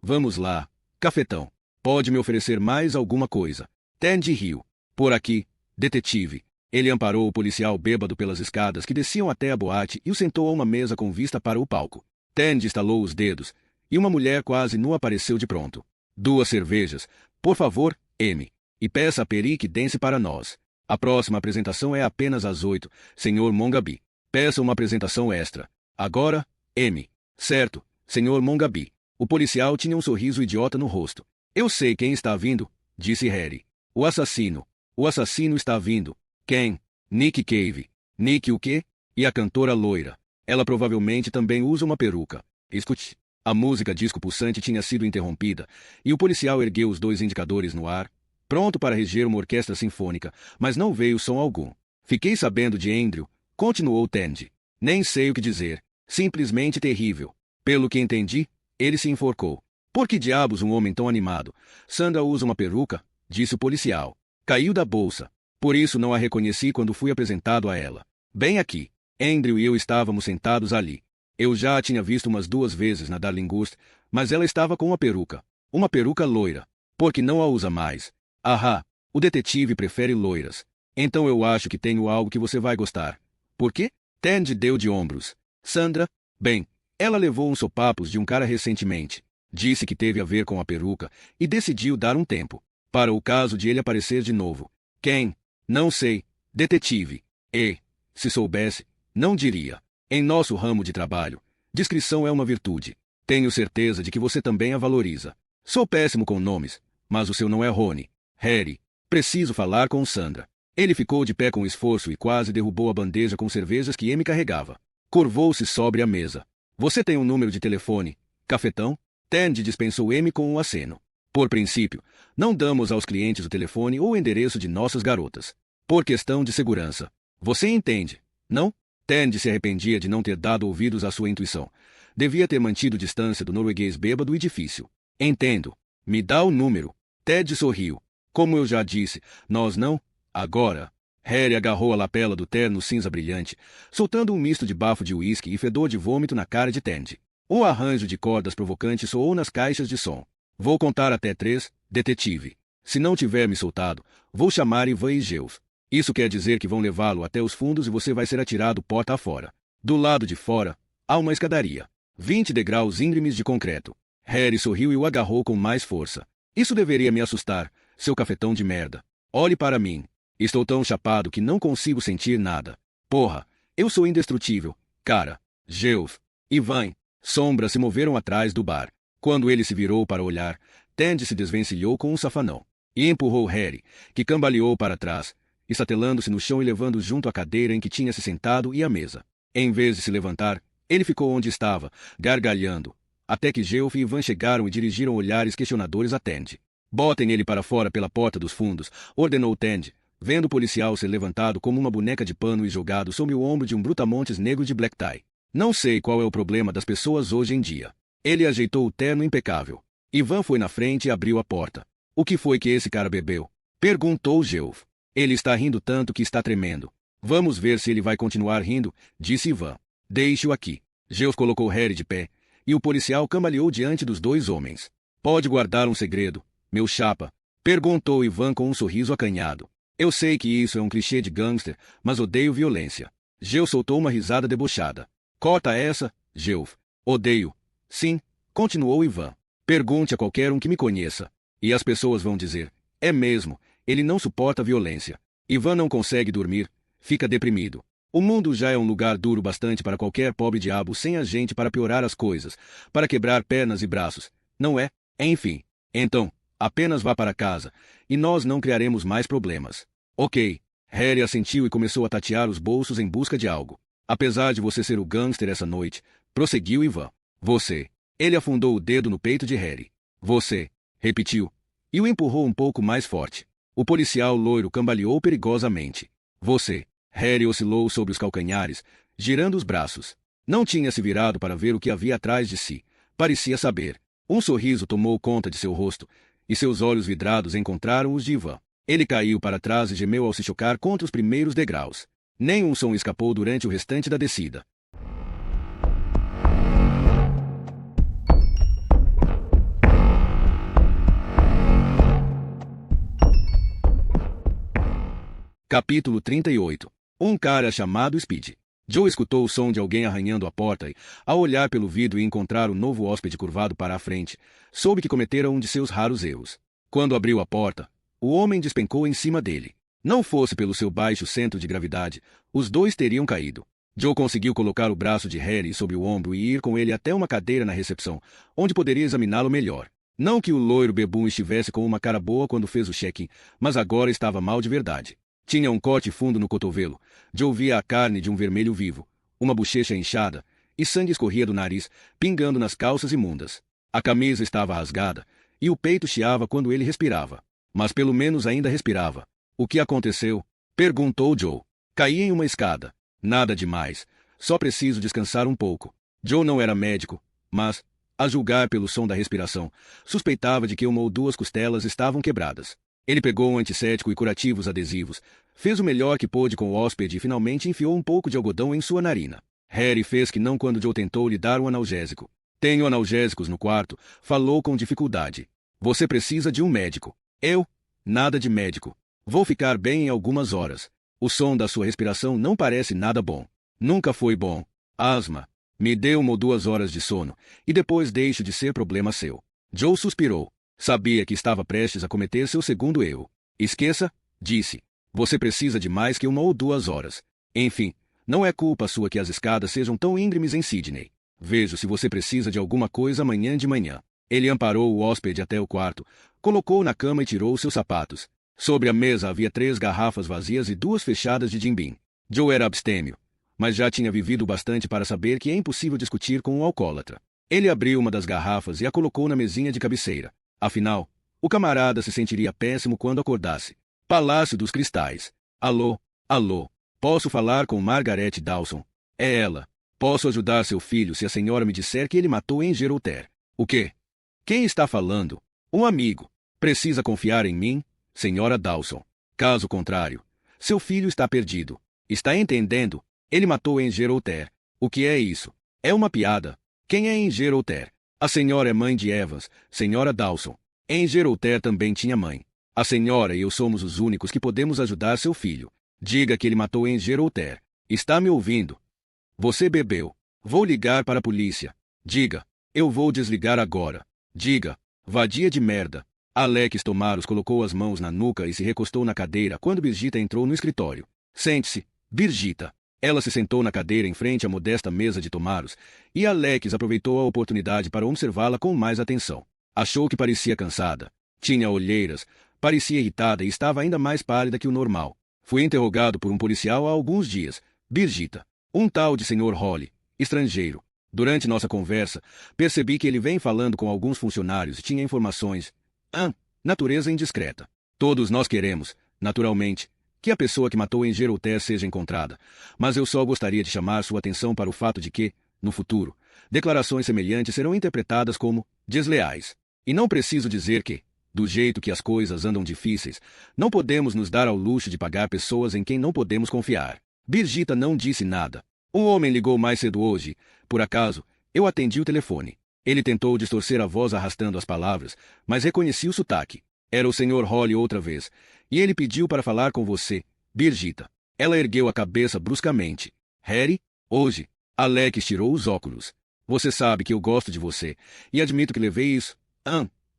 Vamos lá. Cafetão. Pode me oferecer mais alguma coisa?" Tendi riu. "Por aqui, detetive." Ele amparou o policial bêbado pelas escadas que desciam até a boate e o sentou a uma mesa com vista para o palco. Tendi estalou os dedos, e uma mulher quase nua apareceu de pronto. "2 cervejas, por favor, M. E peça a Perique Dance para nós. A próxima apresentação é apenas às 8, Sr. Mongabi. Peça uma apresentação extra. Agora, M. Certo, Sr. Mongabi." O policial tinha um sorriso idiota no rosto. "Eu sei quem está vindo", disse Harry. "O assassino. O assassino está vindo." "Quem?" "Nick Cave." "Nick o quê?" "E a cantora loira. Ela provavelmente também usa uma peruca." "Escute." A música disco pulsante tinha sido interrompida, e o policial ergueu os 2 indicadores no ar, pronto para reger uma orquestra sinfônica, mas não veio som algum. "Fiquei sabendo de Andrew", continuou Tendi. "Nem sei o que dizer. Simplesmente terrível. Pelo que entendi, ele se enforcou." "Por que diabos um homem tão animado?" "Sandra usa uma peruca", disse o policial. "Caiu da bolsa. Por isso não a reconheci quando fui apresentado a ela. Bem aqui. Andrew e eu estávamos sentados ali. Eu já a tinha visto umas 2 vezes na Darlinghurst, mas ela estava com uma peruca loira. Por que não a usa mais?" "Ahá, o detetive prefere loiras. Então eu acho que tenho algo que você vai gostar." "Por quê?" Tendi deu de ombros. "Sandra? Bem, ela levou uns sopapos de um cara recentemente. Disse que teve a ver com a peruca e decidiu dar um tempo, para o caso de ele aparecer de novo." "Quem?" "Não sei. Detetive. E, se soubesse, não diria. Em nosso ramo de trabalho, discrição é uma virtude." Tenho certeza de que você também a valoriza. Sou péssimo com nomes, mas o seu não é Rony. Harry. Preciso falar com Sandra. Ele ficou de pé com esforço e quase derrubou a bandeja com cervejas que Amy carregava. Curvou-se sobre a mesa. Você tem um número de telefone? Cafetão? Tandy dispensou Amy com um aceno. Por princípio, não damos aos clientes o telefone ou o endereço de nossas garotas. Por questão de segurança. Você entende, não? Tandy se arrependia de não ter dado ouvidos à sua intuição. Devia ter mantido distância do norueguês bêbado e difícil. Entendo. Me dá o número. Ted sorriu. Como eu já disse, nós não... Agora. Harry agarrou a lapela do terno cinza brilhante, soltando um misto de bafo de uísque e fedor de vômito na cara de Tandy. O arranjo de cordas provocante soou nas caixas de som. Vou contar até 3, detetive. Se não tiver me soltado, vou chamar Ivan e Geoff. Isso quer dizer que vão levá-lo até os fundos e você vai ser atirado porta afora. Do lado de fora, há uma escadaria. 20 degraus íngremes de concreto. Harry sorriu e o agarrou com mais força. Isso deveria me assustar, seu cafetão de merda. Olhe para mim. Estou tão chapado que não consigo sentir nada. Porra, eu sou indestrutível, cara. Geoff. Ivan. Sombras se moveram atrás do bar. Quando ele se virou para olhar, Tandy se desvencilhou com um safanão. E empurrou Harry, que cambaleou para trás, estatelando-se no chão e levando junto a cadeira em que tinha se sentado e a mesa. Em vez de se levantar, ele ficou onde estava, gargalhando, até que Geoff e Ivan chegaram e dirigiram olhares questionadores a Tandy. Botem ele para fora pela porta dos fundos, ordenou Tandy, vendo o policial ser levantado como uma boneca de pano e jogado sob o ombro de um brutamontes negro de black tie. Não sei qual é o problema das pessoas hoje em dia. Ele ajeitou o terno impecável. Ivan foi na frente e abriu a porta. O que foi que esse cara bebeu? Perguntou Geoff. Ele está rindo tanto que está tremendo. Vamos ver se ele vai continuar rindo, disse Ivan. Deixe-o aqui. Geoff colocou Harry de pé, e o policial cambaleou diante dos dois homens. Pode guardar um segredo, meu chapa? Perguntou Ivan com um sorriso acanhado. Eu sei que isso é um clichê de gangster, mas odeio violência. Geoff soltou uma risada debochada. Corta essa, Geoff. Odeio. Sim, continuou Ivan. Pergunte a qualquer um que me conheça. E as pessoas vão dizer, é mesmo, ele não suporta violência. Ivan não consegue dormir, fica deprimido. O mundo já é um lugar duro bastante para qualquer pobre diabo sem a gente para piorar as coisas, para quebrar pernas e braços, não é? Enfim. Então, apenas vá para casa, e nós não criaremos mais problemas. Ok. Harry assentiu e começou a tatear os bolsos em busca de algo. Apesar de você ser o gangster essa noite, prosseguiu Ivan. Você. Ele afundou o dedo no peito de Harry. Você. Repetiu. E o empurrou um pouco mais forte. O policial loiro cambaleou perigosamente. Você. Harry oscilou sobre os calcanhares, girando os braços. Não tinha se virado para ver o que havia atrás de si. Parecia saber. Um sorriso tomou conta de seu rosto, e seus olhos vidrados encontraram os de Ivan. Ele caiu para trás e gemeu ao se chocar contra os primeiros degraus. Nenhum som escapou durante o restante da descida. Capítulo 38. Um cara chamado Speed. Joe escutou o som de alguém arranhando a porta e, ao olhar pelo vidro e encontrar o novo hóspede curvado para a frente, soube que cometera um de seus raros erros. Quando abriu a porta, o homem despencou em cima dele. Não fosse pelo seu baixo centro de gravidade, os dois teriam caído. Joe conseguiu colocar o braço de Harry sobre o ombro e ir com ele até uma cadeira na recepção, onde poderia examiná-lo melhor. Não que o loiro bebum estivesse com uma cara boa quando fez o check-in, mas agora estava mal de verdade. Tinha um corte fundo no cotovelo. Joe via a carne de um vermelho vivo, uma bochecha inchada, e sangue escorria do nariz, pingando nas calças imundas. A camisa estava rasgada, e o peito chiava quando ele respirava. Mas pelo menos ainda respirava. O que aconteceu? Perguntou Joe. Caí em uma escada. Nada demais. Só preciso descansar um pouco. Joe não era médico, mas, a julgar pelo som da respiração, suspeitava de que uma ou duas costelas estavam quebradas. Ele pegou um antisséptico e curativos adesivos, fez o melhor que pôde com o hóspede e finalmente enfiou um pouco de algodão em sua narina. Harry fez que não quando Joe tentou lhe dar um analgésico. Tenho analgésicos no quarto, falou com dificuldade. Você precisa de um médico. Eu? Nada de médico. Vou ficar bem em algumas horas. O som da sua respiração não parece nada bom. Nunca foi bom. Asma. Me dê 1 ou 2 horas de sono, e depois deixe de ser problema seu. Joe suspirou. Sabia que estava prestes a cometer seu segundo erro. Esqueça, disse. Você precisa de mais que 1 ou 2 horas. Enfim, não é culpa sua que as escadas sejam tão íngremes em Sydney. Vejo se você precisa de alguma coisa amanhã de manhã. Ele amparou o hóspede até o quarto, colocou-o na cama e tirou seus sapatos. Sobre a mesa havia 3 garrafas vazias e 2 fechadas de Jim Beam. Joe era abstêmio, mas já tinha vivido bastante para saber que é impossível discutir com um alcoólatra. Ele abriu uma das garrafas e a colocou na mesinha de cabeceira. Afinal, o camarada se sentiria péssimo quando acordasse. Palácio dos Cristais. Alô, alô. Posso falar com Margaret Dawson? É ela. Posso ajudar seu filho se a senhora me disser que ele matou Engerouter. O quê? Quem está falando? Um amigo. Precisa confiar em mim, senhora Dawson. Caso contrário, seu filho está perdido. Está entendendo? Ele matou Engerouter. O que é isso? É uma piada. Quem é Engerouter? A senhora é mãe de Evans, senhora Dawson. Engerouter também tinha mãe. A senhora e eu somos os únicos que podemos ajudar seu filho. Diga que ele matou Engerouter. Está me ouvindo? Você bebeu. Vou ligar para a polícia. Diga. Eu vou desligar agora. Diga. Vadia de merda. Alex Tomaros colocou as mãos na nuca e se recostou na cadeira quando Birgitta entrou no escritório. Sente-se, Birgitta. Ela se sentou na cadeira em frente à modesta mesa de Tomaros, e Alex aproveitou a oportunidade para observá-la com mais atenção. Achou que parecia cansada. Tinha olheiras, parecia irritada e estava ainda mais pálida que o normal. Fui interrogado por um policial há alguns dias. Birgitta. Um tal de Sr. Holly, estrangeiro. Durante nossa conversa, percebi que ele vem falando com alguns funcionários e tinha informações. Natureza indiscreta. Todos nós queremos, naturalmente, que a pessoa que matou Engerouter seja encontrada, mas eu só gostaria de chamar sua atenção para o fato de que, no futuro, declarações semelhantes serão interpretadas como desleais. E não preciso dizer que, do jeito que as coisas andam difíceis, não podemos nos dar ao luxo de pagar pessoas em quem não podemos confiar. Birgitta não disse nada. Um homem ligou mais cedo hoje. Por acaso, eu atendi o telefone. Ele tentou distorcer a voz arrastando as palavras, mas reconheci o sotaque. Era o Sr. Holly outra vez. E ele pediu para falar com você, Birgitta. Ela ergueu a cabeça bruscamente. Harry, hoje. Alex tirou os óculos. Você sabe que eu gosto de você, e admito que levei isso,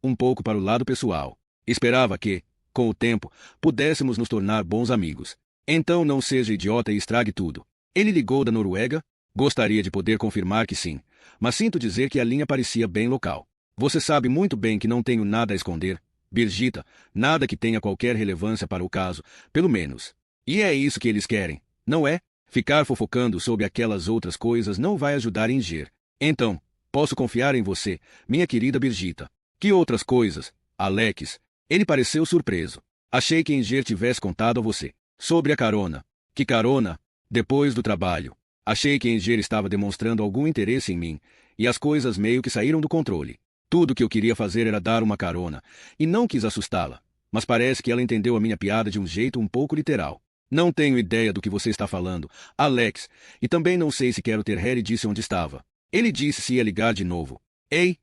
um pouco para o lado pessoal. Esperava que, com o tempo, pudéssemos nos tornar bons amigos. Então não seja idiota e estrague tudo. Ele ligou da Noruega? Gostaria de poder confirmar que sim, mas sinto dizer que a linha parecia bem local. Você sabe muito bem que não tenho nada a esconder, Birgitta, nada que tenha qualquer relevância para o caso, pelo menos. E é isso que eles querem, não é? Ficar fofocando sobre aquelas outras coisas não vai ajudar em Ger. Então, posso confiar em você, minha querida Birgitta. Que outras coisas, Alex? Ele pareceu surpreso. Achei que Enger tivesse contado a você. Sobre a carona. Que carona? Depois do trabalho. Achei que Enger estava demonstrando algum interesse em mim, e as coisas meio que saíram do controle. Tudo que eu queria fazer era dar uma carona, e não quis assustá-la, mas parece que ela entendeu a minha piada de um jeito um pouco literal. Não tenho ideia do que você está falando, Alex, e também não sei se quero ter Harry disse onde estava. Ele disse se ia ligar de novo. Ei,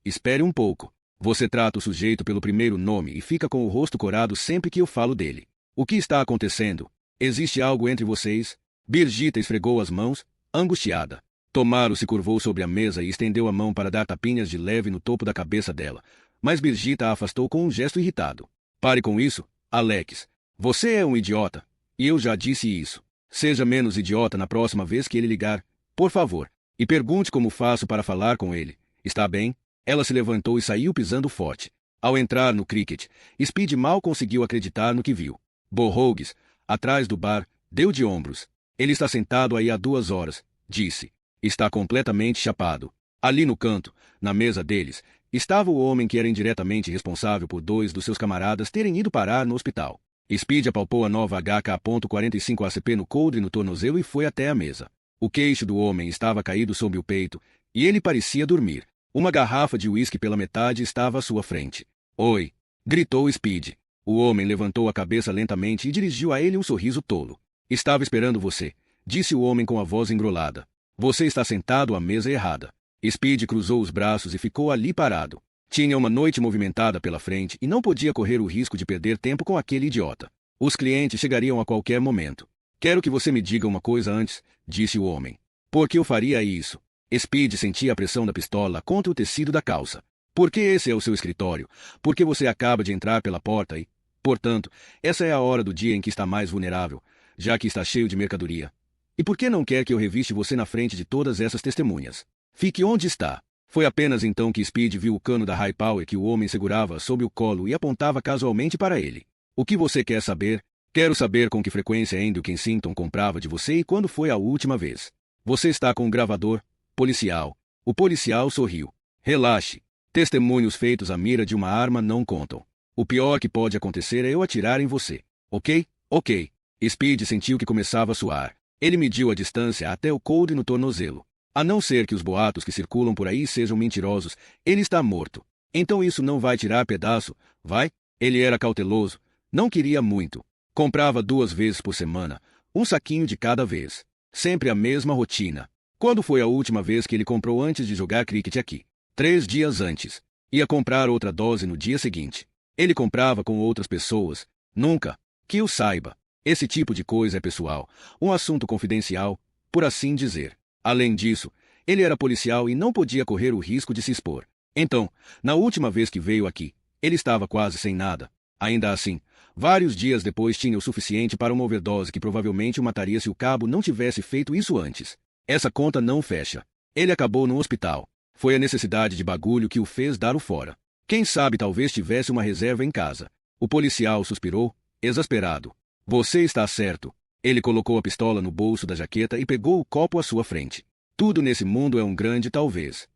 espere um pouco. Você trata o sujeito pelo primeiro nome e fica com o rosto corado sempre que eu falo dele. O que está acontecendo? Existe algo entre vocês? Birgitta esfregou as mãos, angustiada. Tomaro se curvou sobre a mesa e estendeu a mão para dar tapinhas de leve no topo da cabeça dela, mas Birgitta a afastou com um gesto irritado. Pare com isso, Alex. Você é um idiota, e eu já disse isso. Seja menos idiota na próxima vez que ele ligar, por favor, e pergunte como faço para falar com ele. Está bem? Ela se levantou e saiu pisando forte. Ao entrar no cricket, Speed mal conseguiu acreditar no que viu. Borrougues, atrás do bar, deu de ombros. Ele está sentado aí há 2 horas, disse. Está completamente chapado. Ali no canto, na mesa deles, estava o homem que era indiretamente responsável por 2 dos seus camaradas terem ido parar no hospital. Speed apalpou a nova HK.45 ACP no coldre no tornozelo e foi até a mesa. O queixo do homem estava caído sob o peito, e ele parecia dormir. Uma garrafa de uísque pela metade estava à sua frente. Oi! Gritou Speed. O homem levantou a cabeça lentamente e dirigiu a ele um sorriso tolo. Estava esperando você, disse o homem com a voz engrolada. Você está sentado à mesa errada. Speed cruzou os braços e ficou ali parado. Tinha uma noite movimentada pela frente e não podia correr o risco de perder tempo com aquele idiota. Os clientes chegariam a qualquer momento. Quero que você me diga uma coisa antes, disse o homem. Por que eu faria isso? Speed sentia a pressão da pistola contra o tecido da calça. Porque esse é o seu escritório, porque você acaba de entrar pela porta e, portanto, essa é a hora do dia em que está mais vulnerável, já que está cheio de mercadoria. E por que não quer que eu reviste você na frente de todas essas testemunhas? Fique onde está. Foi apenas então que Speed viu o cano da High Power que o homem segurava sob o colo e apontava casualmente para ele. O que você quer saber? Quero saber com que frequência Andrew Kensington comprava de você e quando foi a última vez. Você está com um gravador? Policial. O policial sorriu. Relaxe. Testemunhos feitos à mira de uma arma não contam. O pior que pode acontecer é eu atirar em você. Ok? Ok. Speed sentiu que começava a suar. Ele mediu a distância até o coldre no tornozelo. A não ser que os boatos que circulam por aí sejam mentirosos, ele está morto. Então isso não vai tirar pedaço, vai? Ele era cauteloso. Não queria muito. Comprava 2 vezes por semana, um saquinho de cada vez. Sempre a mesma rotina. Quando foi a última vez que ele comprou antes de jogar cricket aqui? 3 dias antes. Ia comprar outra dose no dia seguinte. Ele comprava com outras pessoas. Nunca. Que eu saiba. Esse tipo de coisa é pessoal, um assunto confidencial, por assim dizer. Além disso, ele era policial e não podia correr o risco de se expor. Então, na última vez que veio aqui, ele estava quase sem nada. Ainda assim, vários dias depois tinha o suficiente para uma overdose que provavelmente o mataria se o cabo não tivesse feito isso antes. Essa conta não fecha. Ele acabou no hospital. Foi a necessidade de bagulho que o fez dar o fora. Quem sabe talvez tivesse uma reserva em casa. O policial suspirou, exasperado. Você está certo. Ele colocou a pistola no bolso da jaqueta e pegou o copo à sua frente. Tudo nesse mundo é um grande talvez.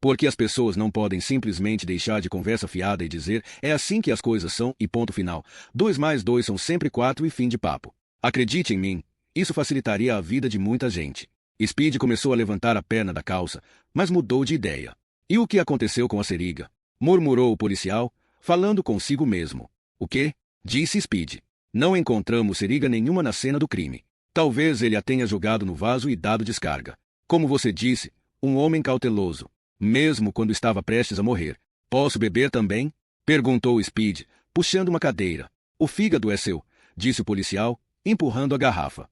Porque as pessoas não podem simplesmente deixar de conversa fiada e dizer é assim que as coisas são e ponto final. 2 mais 2 são sempre 4 e fim de papo. Acredite em mim, isso facilitaria a vida de muita gente. Speed começou a levantar a perna da calça, mas mudou de ideia. E o que aconteceu com a seriga? Murmurou o policial, falando consigo mesmo. O quê? Disse Speed. Não encontramos seriga nenhuma na cena do crime. Talvez ele a tenha jogado no vaso e dado descarga. Como você disse, um homem cauteloso. Mesmo quando estava prestes a morrer. Posso beber também? Perguntou Speed, puxando uma cadeira. O fígado é seu, disse o policial, empurrando a garrafa.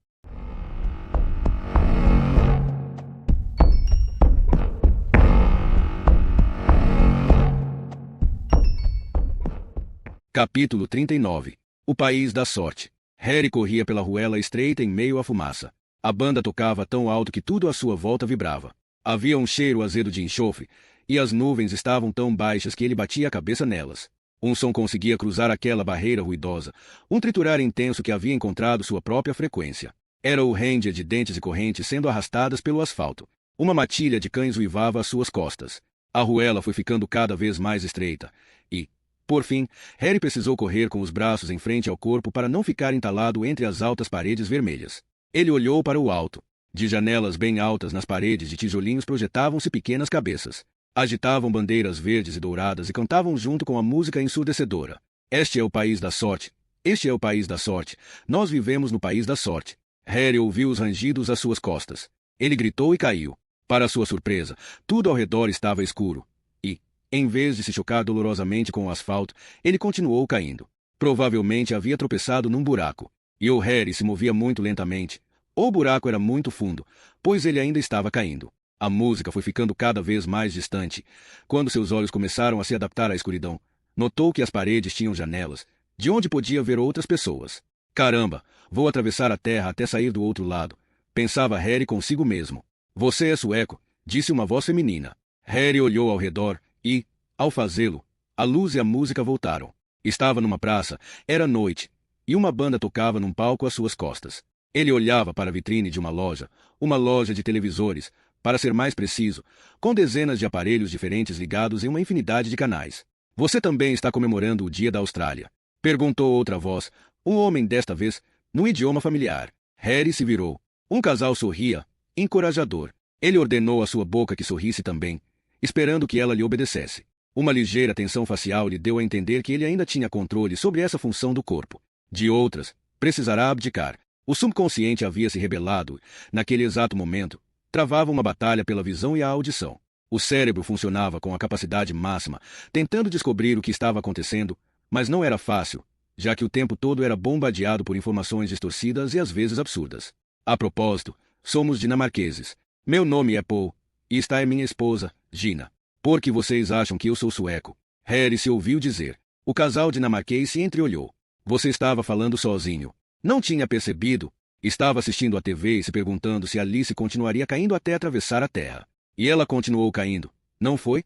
Capítulo 39. O País da Sorte. Harry corria pela ruela estreita em meio à fumaça. A banda tocava tão alto que tudo à sua volta vibrava. Havia um cheiro azedo de enxofre, e as nuvens estavam tão baixas que ele batia a cabeça nelas. Um som conseguia cruzar aquela barreira ruidosa, um triturar intenso que havia encontrado sua própria frequência. Era o ranger de dentes e correntes sendo arrastadas pelo asfalto. Uma matilha de cães uivava às suas costas. A ruela foi ficando cada vez mais estreita, e, por fim, Harry precisou correr com os braços em frente ao corpo para não ficar entalado entre as altas paredes vermelhas. Ele olhou para o alto. De janelas bem altas nas paredes de tijolinhos projetavam-se pequenas cabeças. Agitavam bandeiras verdes e douradas e cantavam junto com a música ensurdecedora. Este é o país da sorte. Este é o país da sorte. Nós vivemos no país da sorte. Harry ouviu os rangidos às suas costas. Ele gritou e caiu. Para sua surpresa, tudo ao redor estava escuro. E, em vez de se chocar dolorosamente com o asfalto, ele continuou caindo. Provavelmente havia tropeçado num buraco. E o Harry se movia muito lentamente. O buraco era muito fundo, pois ele ainda estava caindo. A música foi ficando cada vez mais distante. Quando seus olhos começaram a se adaptar à escuridão, notou que as paredes tinham janelas, de onde podia ver outras pessoas. Caramba, vou atravessar a terra até sair do outro lado, pensava Harry consigo mesmo. Você é sueco, disse uma voz feminina. Harry olhou ao redor e, ao fazê-lo, a luz e a música voltaram. Estava numa praça, era noite, e uma banda tocava num palco às suas costas. Ele olhava para a vitrine de uma loja de televisores, para ser mais preciso, com dezenas de aparelhos diferentes ligados em uma infinidade de canais. Você também está comemorando o Dia da Austrália? Perguntou outra voz, um homem desta vez, num idioma familiar. Harry se virou. Um casal sorria, encorajador. Ele ordenou à sua boca que sorrisse também, esperando que ela lhe obedecesse. Uma ligeira tensão facial lhe deu a entender que ele ainda tinha controle sobre essa função do corpo. De outras, precisará abdicar. O subconsciente havia se rebelado, naquele exato momento. Travava uma batalha pela visão e a audição. O cérebro funcionava com a capacidade máxima, tentando descobrir o que estava acontecendo, mas não era fácil, já que o tempo todo era bombardeado por informações distorcidas e às vezes absurdas. A propósito, somos dinamarqueses. Meu nome é Paul, e esta é minha esposa, Gina. Por que vocês acham que eu sou sueco? Harry se ouviu dizer. O casal dinamarquês se entreolhou. Você estava falando sozinho. Não tinha percebido. Estava assistindo à TV e se perguntando se Alice continuaria caindo até atravessar a terra. E ela continuou caindo, não foi?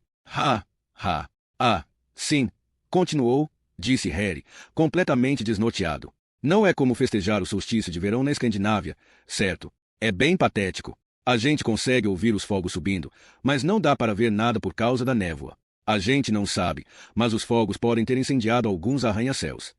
Sim, continuou, disse Harry, completamente desnorteado. Não é como festejar o solstício de verão na Escandinávia, certo? É bem patético. A gente consegue ouvir os fogos subindo, mas não dá para ver nada por causa da névoa. A gente não sabe, mas os fogos podem ter incendiado alguns arranha-céus.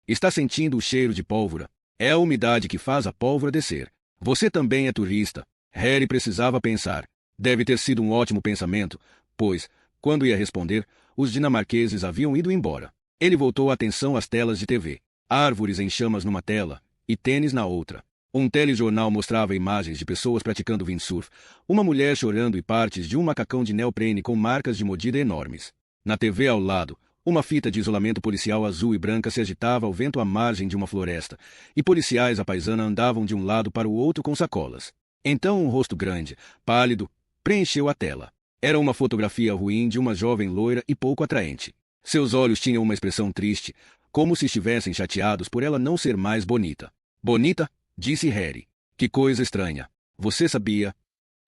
Está sentindo o cheiro de pólvora? É a umidade que faz a pólvora descer. Você também é turista. Harry precisava pensar. Deve ter sido um ótimo pensamento, pois, quando ia responder, os dinamarqueses haviam ido embora. Ele voltou a atenção às telas de TV. Árvores em chamas numa tela, e tênis na outra. Um telejornal mostrava imagens de pessoas praticando windsurf, uma mulher chorando e partes de um macacão de neoprene com marcas de mordida enormes. Na TV ao lado, uma fita de isolamento policial azul e branca se agitava ao vento à margem de uma floresta, e policiais à paisana andavam de um lado para o outro com sacolas. Então um rosto grande, pálido, preencheu a tela. Era uma fotografia ruim de uma jovem loira e pouco atraente. Seus olhos tinham uma expressão triste, como se estivessem chateados por ela não ser mais bonita. Bonita? Disse Harry. Que coisa estranha. Você sabia?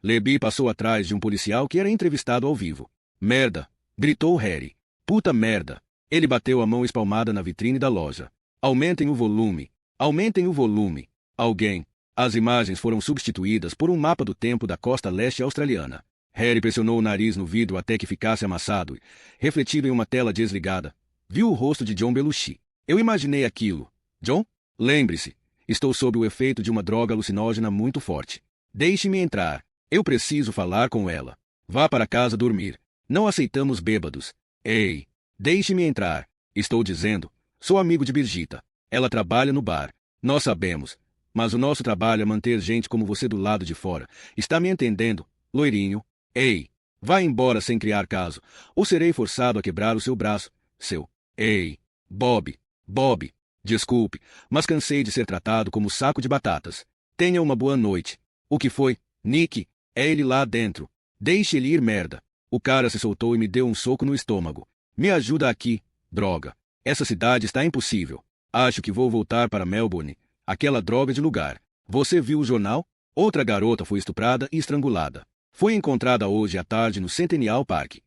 Lebi passou atrás de um policial que era entrevistado ao vivo. Merda! Gritou Harry. Puta merda! Ele bateu a mão espalmada na vitrine da loja. Aumentem o volume! Aumentem o volume! Alguém! As imagens foram substituídas por um mapa do tempo da costa leste australiana. Harry pressionou o nariz no vidro até que ficasse amassado e, refletido em uma tela desligada, viu o rosto de John Belushi. Eu imaginei aquilo. John? Lembre-se. Estou sob o efeito de uma droga alucinógena muito forte. Deixe-me entrar. Eu preciso falar com ela. Vá para casa dormir. Não aceitamos bêbados. Ei, deixe-me entrar. Estou dizendo. Sou amigo de Birgitta. Ela trabalha no bar. Nós sabemos. Mas o nosso trabalho é manter gente como você do lado de fora. Está me entendendo, loirinho? Ei, vá embora sem criar caso, ou serei forçado a quebrar o seu braço. Ei, Bob. Desculpe, mas cansei de ser tratado como saco de batatas. Tenha uma boa noite. O que foi? Nick, é ele lá dentro. Deixe ele ir, merda. O cara se soltou e me deu um soco no estômago. Me ajuda aqui, droga. Essa cidade está impossível. Acho que vou voltar para Melbourne. Aquela droga de lugar. Você viu o jornal? Outra garota foi estuprada e estrangulada. Foi encontrada hoje à tarde no Centennial Park.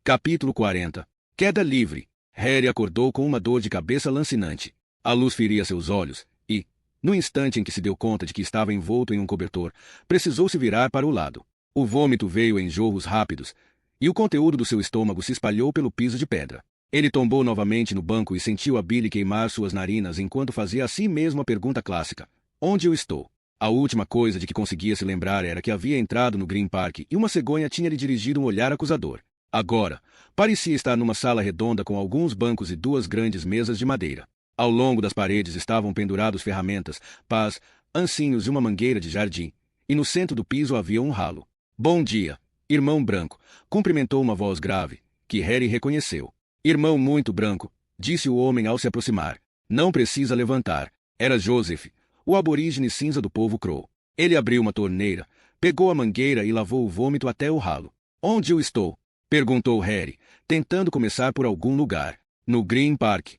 Capítulo 40. Queda livre. Harry acordou com uma dor de cabeça lancinante. A luz feria seus olhos e, no instante em que se deu conta de que estava envolto em um cobertor, precisou se virar para o lado. O vômito veio em jorros rápidos, e o conteúdo do seu estômago se espalhou pelo piso de pedra. Ele tombou novamente no banco e sentiu a bile queimar suas narinas enquanto fazia a si mesmo a pergunta clássica. Onde eu estou? A última coisa de que conseguia se lembrar era que havia entrado no Green Park e uma cegonha tinha lhe dirigido um olhar acusador. Agora, parecia estar numa sala redonda com alguns bancos e duas grandes mesas de madeira. Ao longo das paredes estavam pendurados ferramentas, pás, ancinhos e uma mangueira de jardim, e no centro do piso havia um ralo. Bom dia, irmão branco, cumprimentou uma voz grave, que Harry reconheceu. Irmão muito branco, disse o homem ao se aproximar. Não precisa levantar. Era Joseph, o aborígene cinza do povo Crow. Ele abriu uma torneira, pegou a mangueira e lavou o vômito até o ralo. Onde eu estou? Perguntou Harry, tentando começar por algum lugar. No Green Park.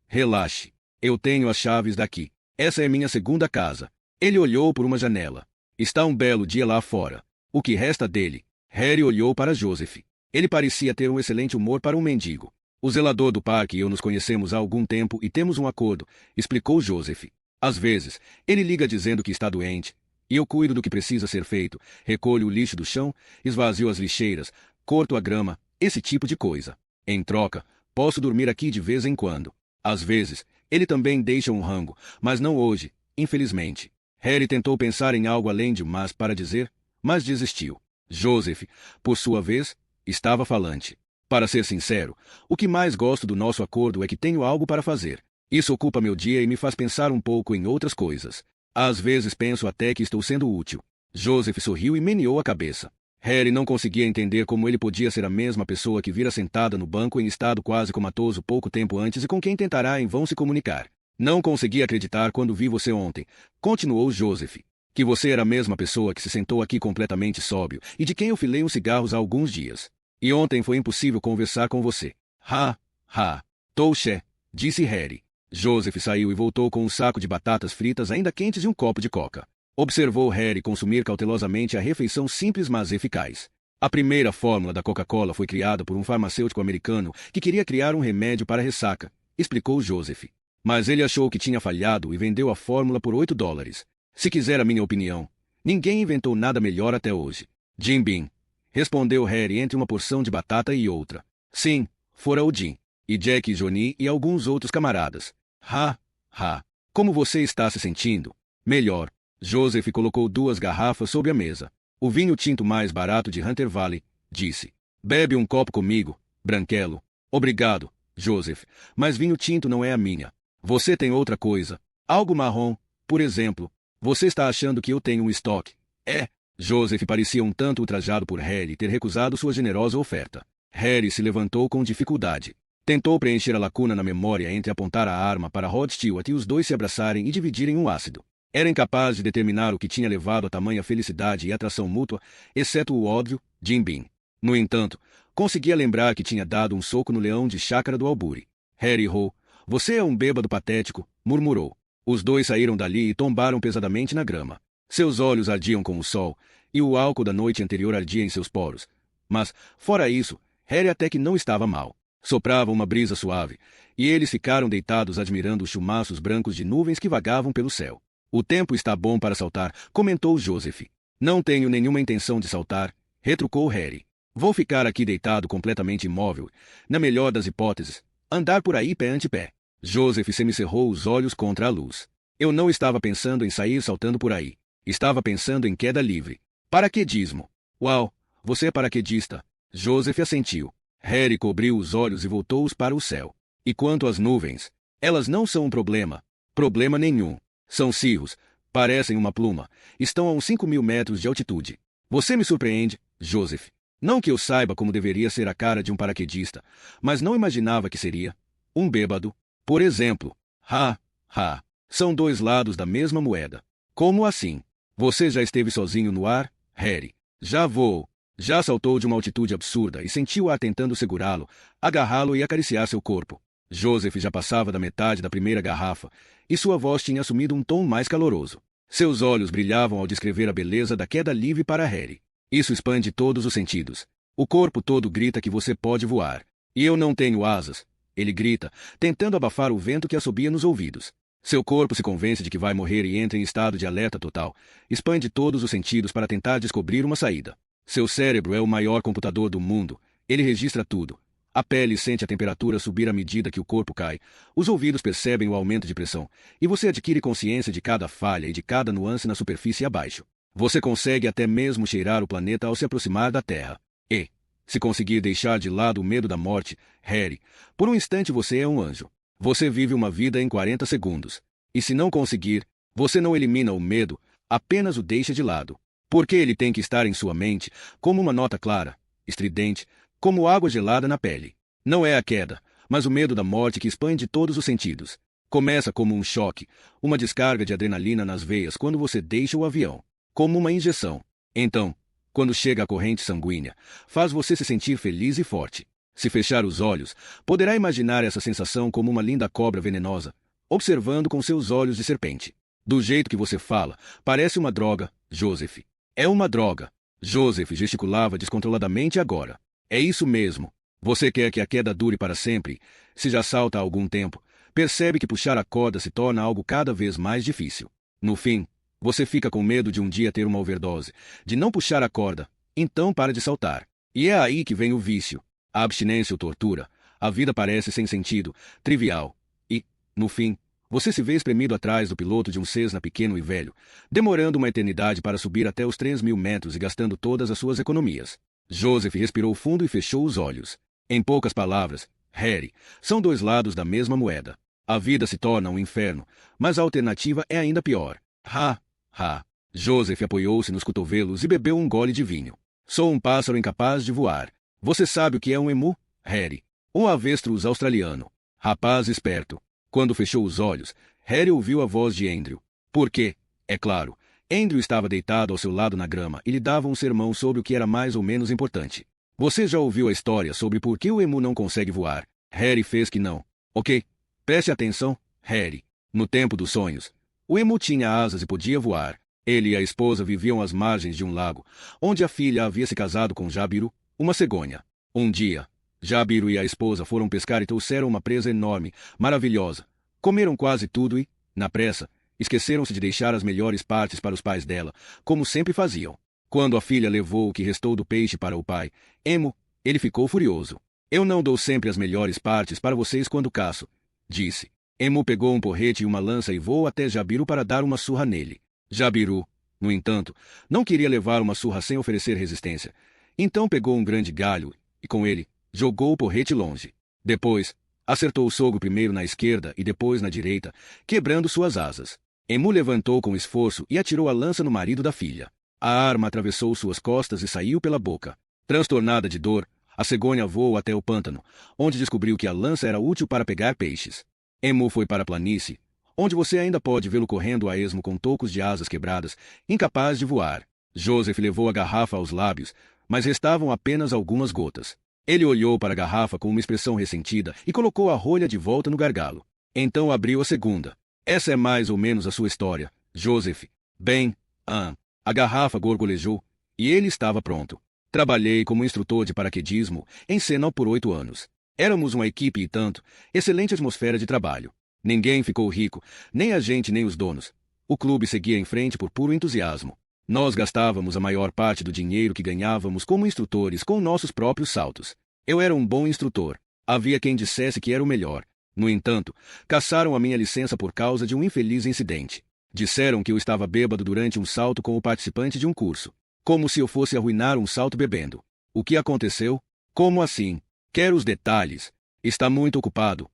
Relaxe. Eu tenho as chaves daqui. Essa é minha segunda casa. Ele olhou por uma janela. Está um belo dia lá fora. O que resta dele? Harry olhou para Joseph. Ele parecia ter um excelente humor para um mendigo. O zelador do parque e eu nos conhecemos há algum tempo e temos um acordo, explicou Joseph. Às vezes, ele liga dizendo que está doente, e eu cuido do que precisa ser feito, recolho o lixo do chão, esvazio as lixeiras, corto a grama, esse tipo de coisa. Em troca, posso dormir aqui de vez em quando. Às vezes, ele também deixa um rango, mas não hoje, infelizmente. Harry tentou pensar em algo além de mas para dizer, mas desistiu. Joseph, por sua vez, estava falante. Para ser sincero, o que mais gosto do nosso acordo é que tenho algo para fazer. Isso ocupa meu dia e me faz pensar um pouco em outras coisas. Às vezes penso até que estou sendo útil. Joseph sorriu e meneou a cabeça. Harry não conseguia entender como ele podia ser a mesma pessoa que vira sentada no banco em estado quase comatoso pouco tempo antes e com quem tentará em vão se comunicar. Não consegui acreditar quando vi você ontem, continuou Joseph. Que você era a mesma pessoa que se sentou aqui completamente sóbrio e de quem eu filei uns cigarros há alguns dias. E ontem foi impossível conversar com você. Ha, ha. Touché, disse Harry. Joseph saiu e voltou com um saco de batatas fritas ainda quentes e um copo de coca. Observou Harry consumir cautelosamente a refeição simples mas eficaz. A primeira fórmula da Coca-Cola foi criada por um farmacêutico americano que queria criar um remédio para ressaca, explicou Joseph. Mas ele achou que tinha falhado e vendeu a fórmula por $8. Se quiser a minha opinião, ninguém inventou nada melhor até hoje. Jim Beam, respondeu Harry entre uma porção de batata e outra. Sim, fora o Jim. E Jack e Johnny e alguns outros camaradas. Ha, ha. Como você está se sentindo? Melhor. Joseph colocou 2 garrafas sobre a mesa. O vinho tinto mais barato de Hunter Valley, disse. Bebe um copo comigo, Branquelo. Obrigado, Joseph, mas vinho tinto não é a minha. Você tem outra coisa. Algo marrom, por exemplo. Você está achando que eu tenho um estoque? É. Joseph parecia um tanto ultrajado por Harry ter recusado sua generosa oferta. Harry se levantou com dificuldade. Tentou preencher a lacuna na memória entre apontar a arma para Rod Stewart e os dois se abraçarem e dividirem um ácido. Era incapaz de determinar o que tinha levado a tamanha felicidade e atração mútua, exceto o óbvio, Jim Beam. No entanto, conseguia lembrar que tinha dado um soco no leão de chácara do Albury. Harry Ho, você é um bêbado patético, murmurou. Os dois saíram dali e tombaram pesadamente na grama. Seus olhos ardiam com o sol, e o álcool da noite anterior ardia em seus poros. Mas, fora isso, Harry até que não estava mal. Soprava uma brisa suave, e eles ficaram deitados admirando os chumaços brancos de nuvens que vagavam pelo céu. O tempo está bom para saltar, comentou Joseph. Não tenho nenhuma intenção de saltar, retrucou Harry. Vou ficar aqui deitado completamente imóvel, na melhor das hipóteses, andar por aí pé ante pé. Joseph semicerrou os olhos contra a luz. Eu não estava pensando em sair saltando por aí. Estava pensando em queda livre. Paraquedismo. Uau, você é paraquedista. Joseph assentiu. Harry cobriu os olhos e voltou-os para o céu. E quanto às nuvens? Elas não são um problema. Problema nenhum. São cirros. Parecem uma pluma. Estão a uns 5.000 metros de altitude. Você me surpreende, Joseph. Não que eu saiba como deveria ser a cara de um paraquedista, mas não imaginava que seria um bêbado. Por exemplo. Ha, ha. São 2 lados da mesma moeda. Como assim? Você já esteve sozinho no ar, Harry? Já voou. Já saltou de uma altitude absurda e sentiu o ar tentando segurá-lo, agarrá-lo e acariciar seu corpo. Joseph já passava da metade da primeira garrafa, e sua voz tinha assumido um tom mais caloroso. Seus olhos brilhavam ao descrever a beleza da queda livre para Harry. Isso expande todos os sentidos. O corpo todo grita que você pode voar. E eu não tenho asas, ele grita, tentando abafar o vento que assobia nos ouvidos. Seu corpo se convence de que vai morrer e entra em estado de alerta total. Expande todos os sentidos para tentar descobrir uma saída. Seu cérebro é o maior computador do mundo. Ele registra tudo. A pele sente a temperatura subir à medida que o corpo cai. Os ouvidos percebem o aumento de pressão. E você adquire consciência de cada falha e de cada nuance na superfície abaixo. Você consegue até mesmo cheirar o planeta ao se aproximar da Terra. E, se conseguir deixar de lado o medo da morte, Harry, por um instante você é um anjo. Você vive uma vida em 40 segundos. E se não conseguir, você não elimina o medo, apenas o deixa de lado. Porque ele tem que estar em sua mente, como uma nota clara, estridente, como água gelada na pele. Não é a queda, mas o medo da morte que expande todos os sentidos. Começa como um choque, uma descarga de adrenalina nas veias quando você deixa o avião. Como uma injeção. Então, quando chega a corrente sanguínea, faz você se sentir feliz e forte. Se fechar os olhos, poderá imaginar essa sensação como uma linda cobra venenosa, observando com seus olhos de serpente. Do jeito que você fala, parece uma droga, Joseph. É uma droga. Joseph gesticulava descontroladamente agora. É isso mesmo. Você quer que a queda dure para sempre? Se já salta há algum tempo, percebe que puxar a corda se torna algo cada vez mais difícil. No fim, você fica com medo de um dia ter uma overdose, de não puxar a corda, então para de saltar. E é aí que vem o vício. A abstinência o tortura. A vida parece sem sentido, trivial. E, no fim, você se vê espremido atrás do piloto de um Cessna pequeno e velho, demorando uma eternidade para subir até os 3.000 metros e gastando todas as suas economias. Joseph respirou fundo e fechou os olhos. Em poucas palavras, Harry, são 2 lados da mesma moeda. A vida se torna um inferno, mas a alternativa é ainda pior. Ha, ha. Joseph apoiou-se nos cotovelos e bebeu um gole de vinho. Sou um pássaro incapaz de voar. Você sabe o que é um emu, Harry? Um avestruz australiano. Rapaz esperto. Quando fechou os olhos, Harry ouviu a voz de Andrew. Porque, é claro, Andrew estava deitado ao seu lado na grama e lhe dava um sermão sobre o que era mais ou menos importante. Você já ouviu a história sobre por que o emu não consegue voar? Harry fez que não. Ok. Preste atenção, Harry. No tempo dos sonhos, o emu tinha asas e podia voar. Ele e a esposa viviam às margens de um lago, onde a filha havia se casado com Jabiru, uma cegonha. Um dia, Jabiru e a esposa foram pescar e trouxeram uma presa enorme, maravilhosa. Comeram quase tudo e, na pressa, esqueceram-se de deixar as melhores partes para os pais dela, como sempre faziam. Quando a filha levou o que restou do peixe para o pai, Emo, ele ficou furioso. Eu não dou sempre as melhores partes para vocês quando caço, disse. Emo pegou um porrete e uma lança e voou até Jabiru para dar uma surra nele. Jabiru, no entanto, não queria levar uma surra sem oferecer resistência. Então pegou um grande galho e, com ele, jogou o porrete longe. Depois, acertou o sogro primeiro na esquerda e depois na direita, quebrando suas asas. Emu levantou com esforço e atirou a lança no marido da filha. A arma atravessou suas costas e saiu pela boca. Transtornada de dor, a cegonha voou até o pântano, onde descobriu que a lança era útil para pegar peixes. Emu foi para a planície, onde você ainda pode vê-lo correndo a esmo com tocos de asas quebradas, incapaz de voar. Joseph levou a garrafa aos lábios, mas restavam apenas algumas gotas. Ele olhou para a garrafa com uma expressão ressentida e colocou a rolha de volta no gargalo. Então abriu a segunda. Essa é mais ou menos a sua história, Joseph. Bem, a garrafa gorgolejou, e ele estava pronto. Trabalhei como instrutor de paraquedismo em Senal por 8 anos. Éramos uma equipe e tanto, excelente atmosfera de trabalho. Ninguém ficou rico, nem a gente nem os donos. O clube seguia em frente por puro entusiasmo. Nós gastávamos a maior parte do dinheiro que ganhávamos como instrutores com nossos próprios saltos. Eu era um bom instrutor. Havia quem dissesse que era o melhor. No entanto, cassaram a minha licença por causa de um infeliz incidente. Disseram que eu estava bêbado durante um salto com o participante de um curso. Como se eu fosse arruinar um salto bebendo. O que aconteceu? Como assim? Quero os detalhes. Está muito ocupado.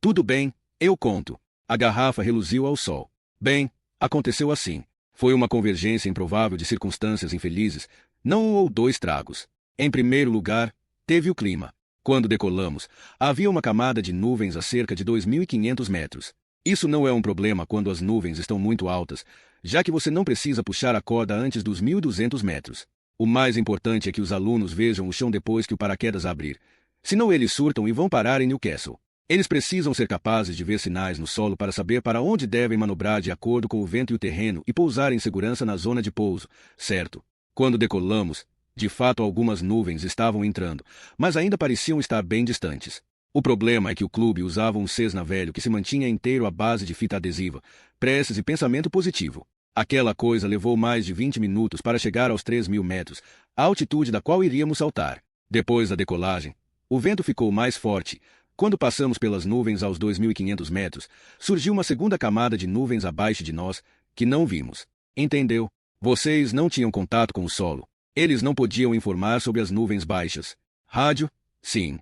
Tudo bem, eu conto. A garrafa reluziu ao sol. Bem, aconteceu assim. Foi uma convergência improvável de circunstâncias infelizes, não um ou dois tragos. Em primeiro lugar, teve o clima. Quando decolamos, havia uma camada de nuvens a cerca de 2.500 metros. Isso não é um problema quando as nuvens estão muito altas, já que você não precisa puxar a corda antes dos 1.200 metros. O mais importante é que os alunos vejam o chão depois que o paraquedas abrir. Senão eles surtam e vão parar em Newcastle. Eles precisam ser capazes de ver sinais no solo para saber para onde devem manobrar de acordo com o vento e o terreno e pousar em segurança na zona de pouso, certo? Quando decolamos, de fato algumas nuvens estavam entrando, mas ainda pareciam estar bem distantes. O problema é que o clube usava um Cessna velho que se mantinha inteiro à base de fita adesiva, preces e pensamento positivo. Aquela coisa levou mais de 20 minutos para chegar aos 3.000 metros, a altitude da qual iríamos saltar. Depois da decolagem, o vento ficou mais forte. Quando passamos pelas nuvens aos 2.500 metros, surgiu uma segunda camada de nuvens abaixo de nós, que não vimos. Entendeu? Vocês não tinham contato com o solo. Eles não podiam informar sobre as nuvens baixas. Rádio? Sim.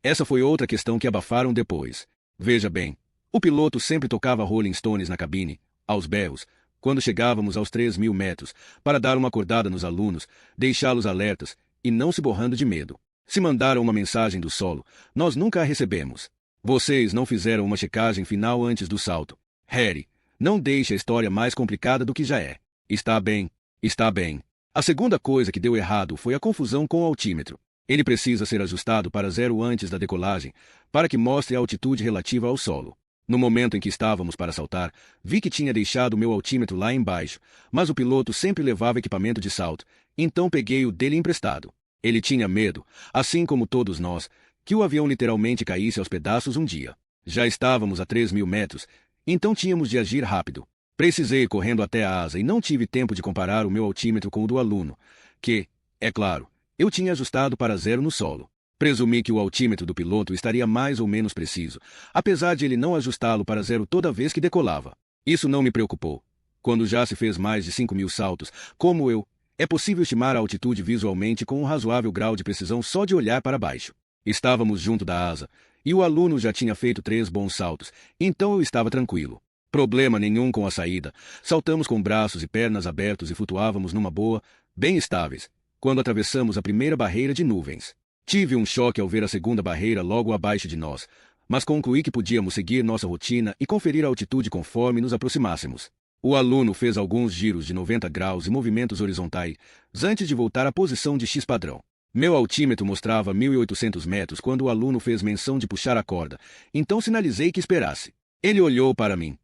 Essa foi outra questão que abafaram depois. Veja bem, o piloto sempre tocava Rolling Stones na cabine, aos berros, quando chegávamos aos 3.000 metros, para dar uma acordada nos alunos, deixá-los alertas, e não se borrando de medo. Se mandaram uma mensagem do solo, nós nunca a recebemos. Vocês não fizeram uma checagem final antes do salto. Harry, não deixe a história mais complicada do que já é. Está bem. A segunda coisa que deu errado foi a confusão com o altímetro. Ele precisa ser ajustado para 0 antes da decolagem, para que mostre a altitude relativa ao solo. No momento em que estávamos para saltar, vi que tinha deixado o meu altímetro lá embaixo, mas o piloto sempre levava equipamento de salto, então peguei o dele emprestado. Ele tinha medo, assim como todos nós, que o avião literalmente caísse aos pedaços um dia. Já estávamos a 3.000 metros, então tínhamos de agir rápido. Precisei ir correndo até a asa e não tive tempo de comparar o meu altímetro com o do aluno, que, é claro, eu tinha ajustado para 0 no solo. Presumi que o altímetro do piloto estaria mais ou menos preciso, apesar de ele não ajustá-lo para 0 toda vez que decolava. Isso não me preocupou. Quando já se fez mais de 5.000 saltos, como eu, é possível estimar a altitude visualmente com um razoável grau de precisão só de olhar para baixo. Estávamos junto da asa, e o aluno já tinha feito 3 bons saltos, então eu estava tranquilo. Problema nenhum com a saída. Saltamos com braços e pernas abertos e flutuávamos numa boa, bem estáveis, quando atravessamos a primeira barreira de nuvens. Tive um choque ao ver a segunda barreira logo abaixo de nós, mas concluí que podíamos seguir nossa rotina e conferir a altitude conforme nos aproximássemos. O aluno fez alguns giros de 90 graus e movimentos horizontais antes de voltar à posição de X padrão. Meu altímetro mostrava 1.800 metros quando o aluno fez menção de puxar a corda, então sinalizei que esperasse. Ele olhou para mim.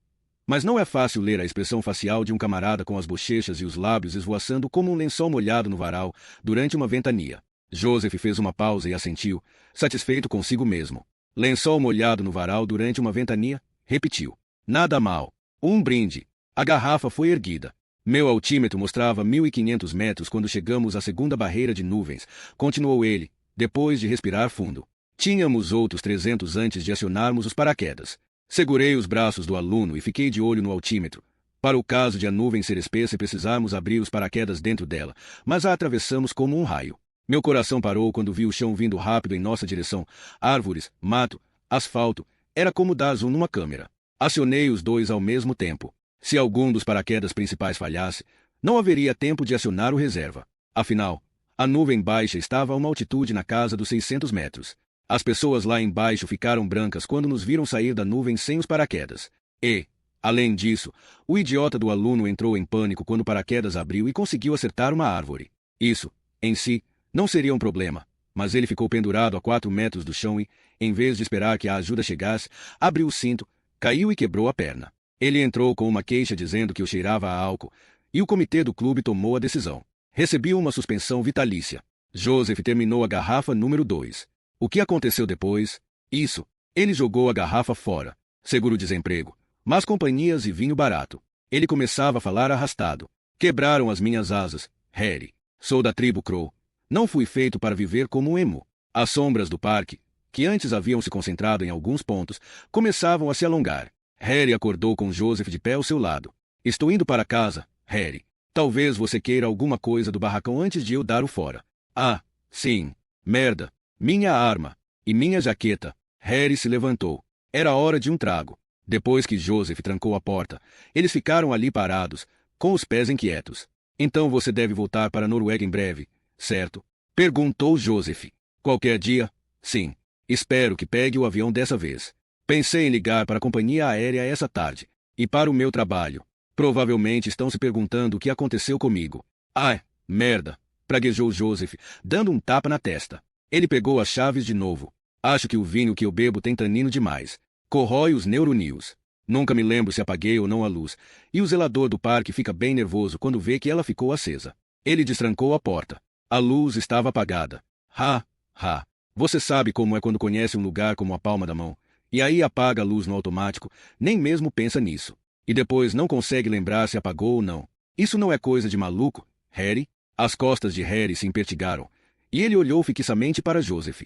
Mas não é fácil ler a expressão facial de um camarada com as bochechas e os lábios esvoaçando como um lençol molhado no varal durante uma ventania. Joseph fez uma pausa e assentiu, satisfeito consigo mesmo. Lençol molhado no varal durante uma ventania? Repetiu. Nada mal. Um brinde. A garrafa foi erguida. Meu altímetro mostrava 1.500 metros quando chegamos à segunda barreira de nuvens, continuou ele, depois de respirar fundo. Tínhamos outros 300 antes de acionarmos os paraquedas. Segurei os braços do aluno e fiquei de olho no altímetro, para o caso de a nuvem ser espessa e precisarmos abrir os paraquedas dentro dela, mas a atravessamos como um raio. Meu coração parou quando vi o chão vindo rápido em nossa direção. Árvores, mato, asfalto. Era como dar zoom numa câmera. Acionei os dois ao mesmo tempo. Se algum dos paraquedas principais falhasse, não haveria tempo de acionar o reserva. Afinal, a nuvem baixa estava a uma altitude na casa dos 600 metros. As pessoas lá embaixo ficaram brancas quando nos viram sair da nuvem sem os paraquedas. E, além disso, o idiota do aluno entrou em pânico quando o paraquedas abriu e conseguiu acertar uma árvore. Isso, em si, não seria um problema, mas ele ficou pendurado a 4 metros do chão e, em vez de esperar que a ajuda chegasse, abriu o cinto, caiu e quebrou a perna. Ele entrou com uma queixa dizendo que eu cheirava a álcool, e o comitê do clube tomou a decisão. Recebi uma suspensão vitalícia. Joseph terminou a garrafa número 2. O que aconteceu depois? Isso. Ele jogou a garrafa fora. Seguro-desemprego, más companhias e vinho barato. Ele começava a falar arrastado. Quebraram as minhas asas, Harry. Sou da tribo Crow. Não fui feito para viver como um emu. As sombras do parque, que antes haviam se concentrado em alguns pontos, começavam a se alongar. Harry acordou com Joseph de pé ao seu lado. Estou indo para casa, Harry. Talvez você queira alguma coisa do barracão antes de eu dar o fora. Ah, sim. Merda. Minha arma. E minha jaqueta. Harry se levantou. Era hora de um trago. Depois que Joseph trancou a porta, eles ficaram ali parados, com os pés inquietos. Então você deve voltar para a Noruega em breve, certo? Perguntou Joseph. Qualquer dia? Sim. Espero que pegue o avião dessa vez. Pensei em ligar para a companhia aérea essa tarde. E para o meu trabalho. Provavelmente estão se perguntando o que aconteceu comigo. Ai, merda, praguejou Joseph, dando um tapa na testa. Ele pegou as chaves de novo. Acho que o vinho que eu bebo tem tanino demais. Corrói os neuroníons. Nunca me lembro se apaguei ou não a luz. E o zelador do parque fica bem nervoso quando vê que ela ficou acesa. Ele destrancou a porta. A luz estava apagada. Ha, ha. Você sabe como é quando conhece um lugar como a palma da mão. E aí apaga a luz no automático, nem mesmo pensa nisso. E depois não consegue lembrar se apagou ou não. Isso não é coisa de maluco, Harry? As costas de Harry se empertigaram, e ele olhou fixamente para Joseph.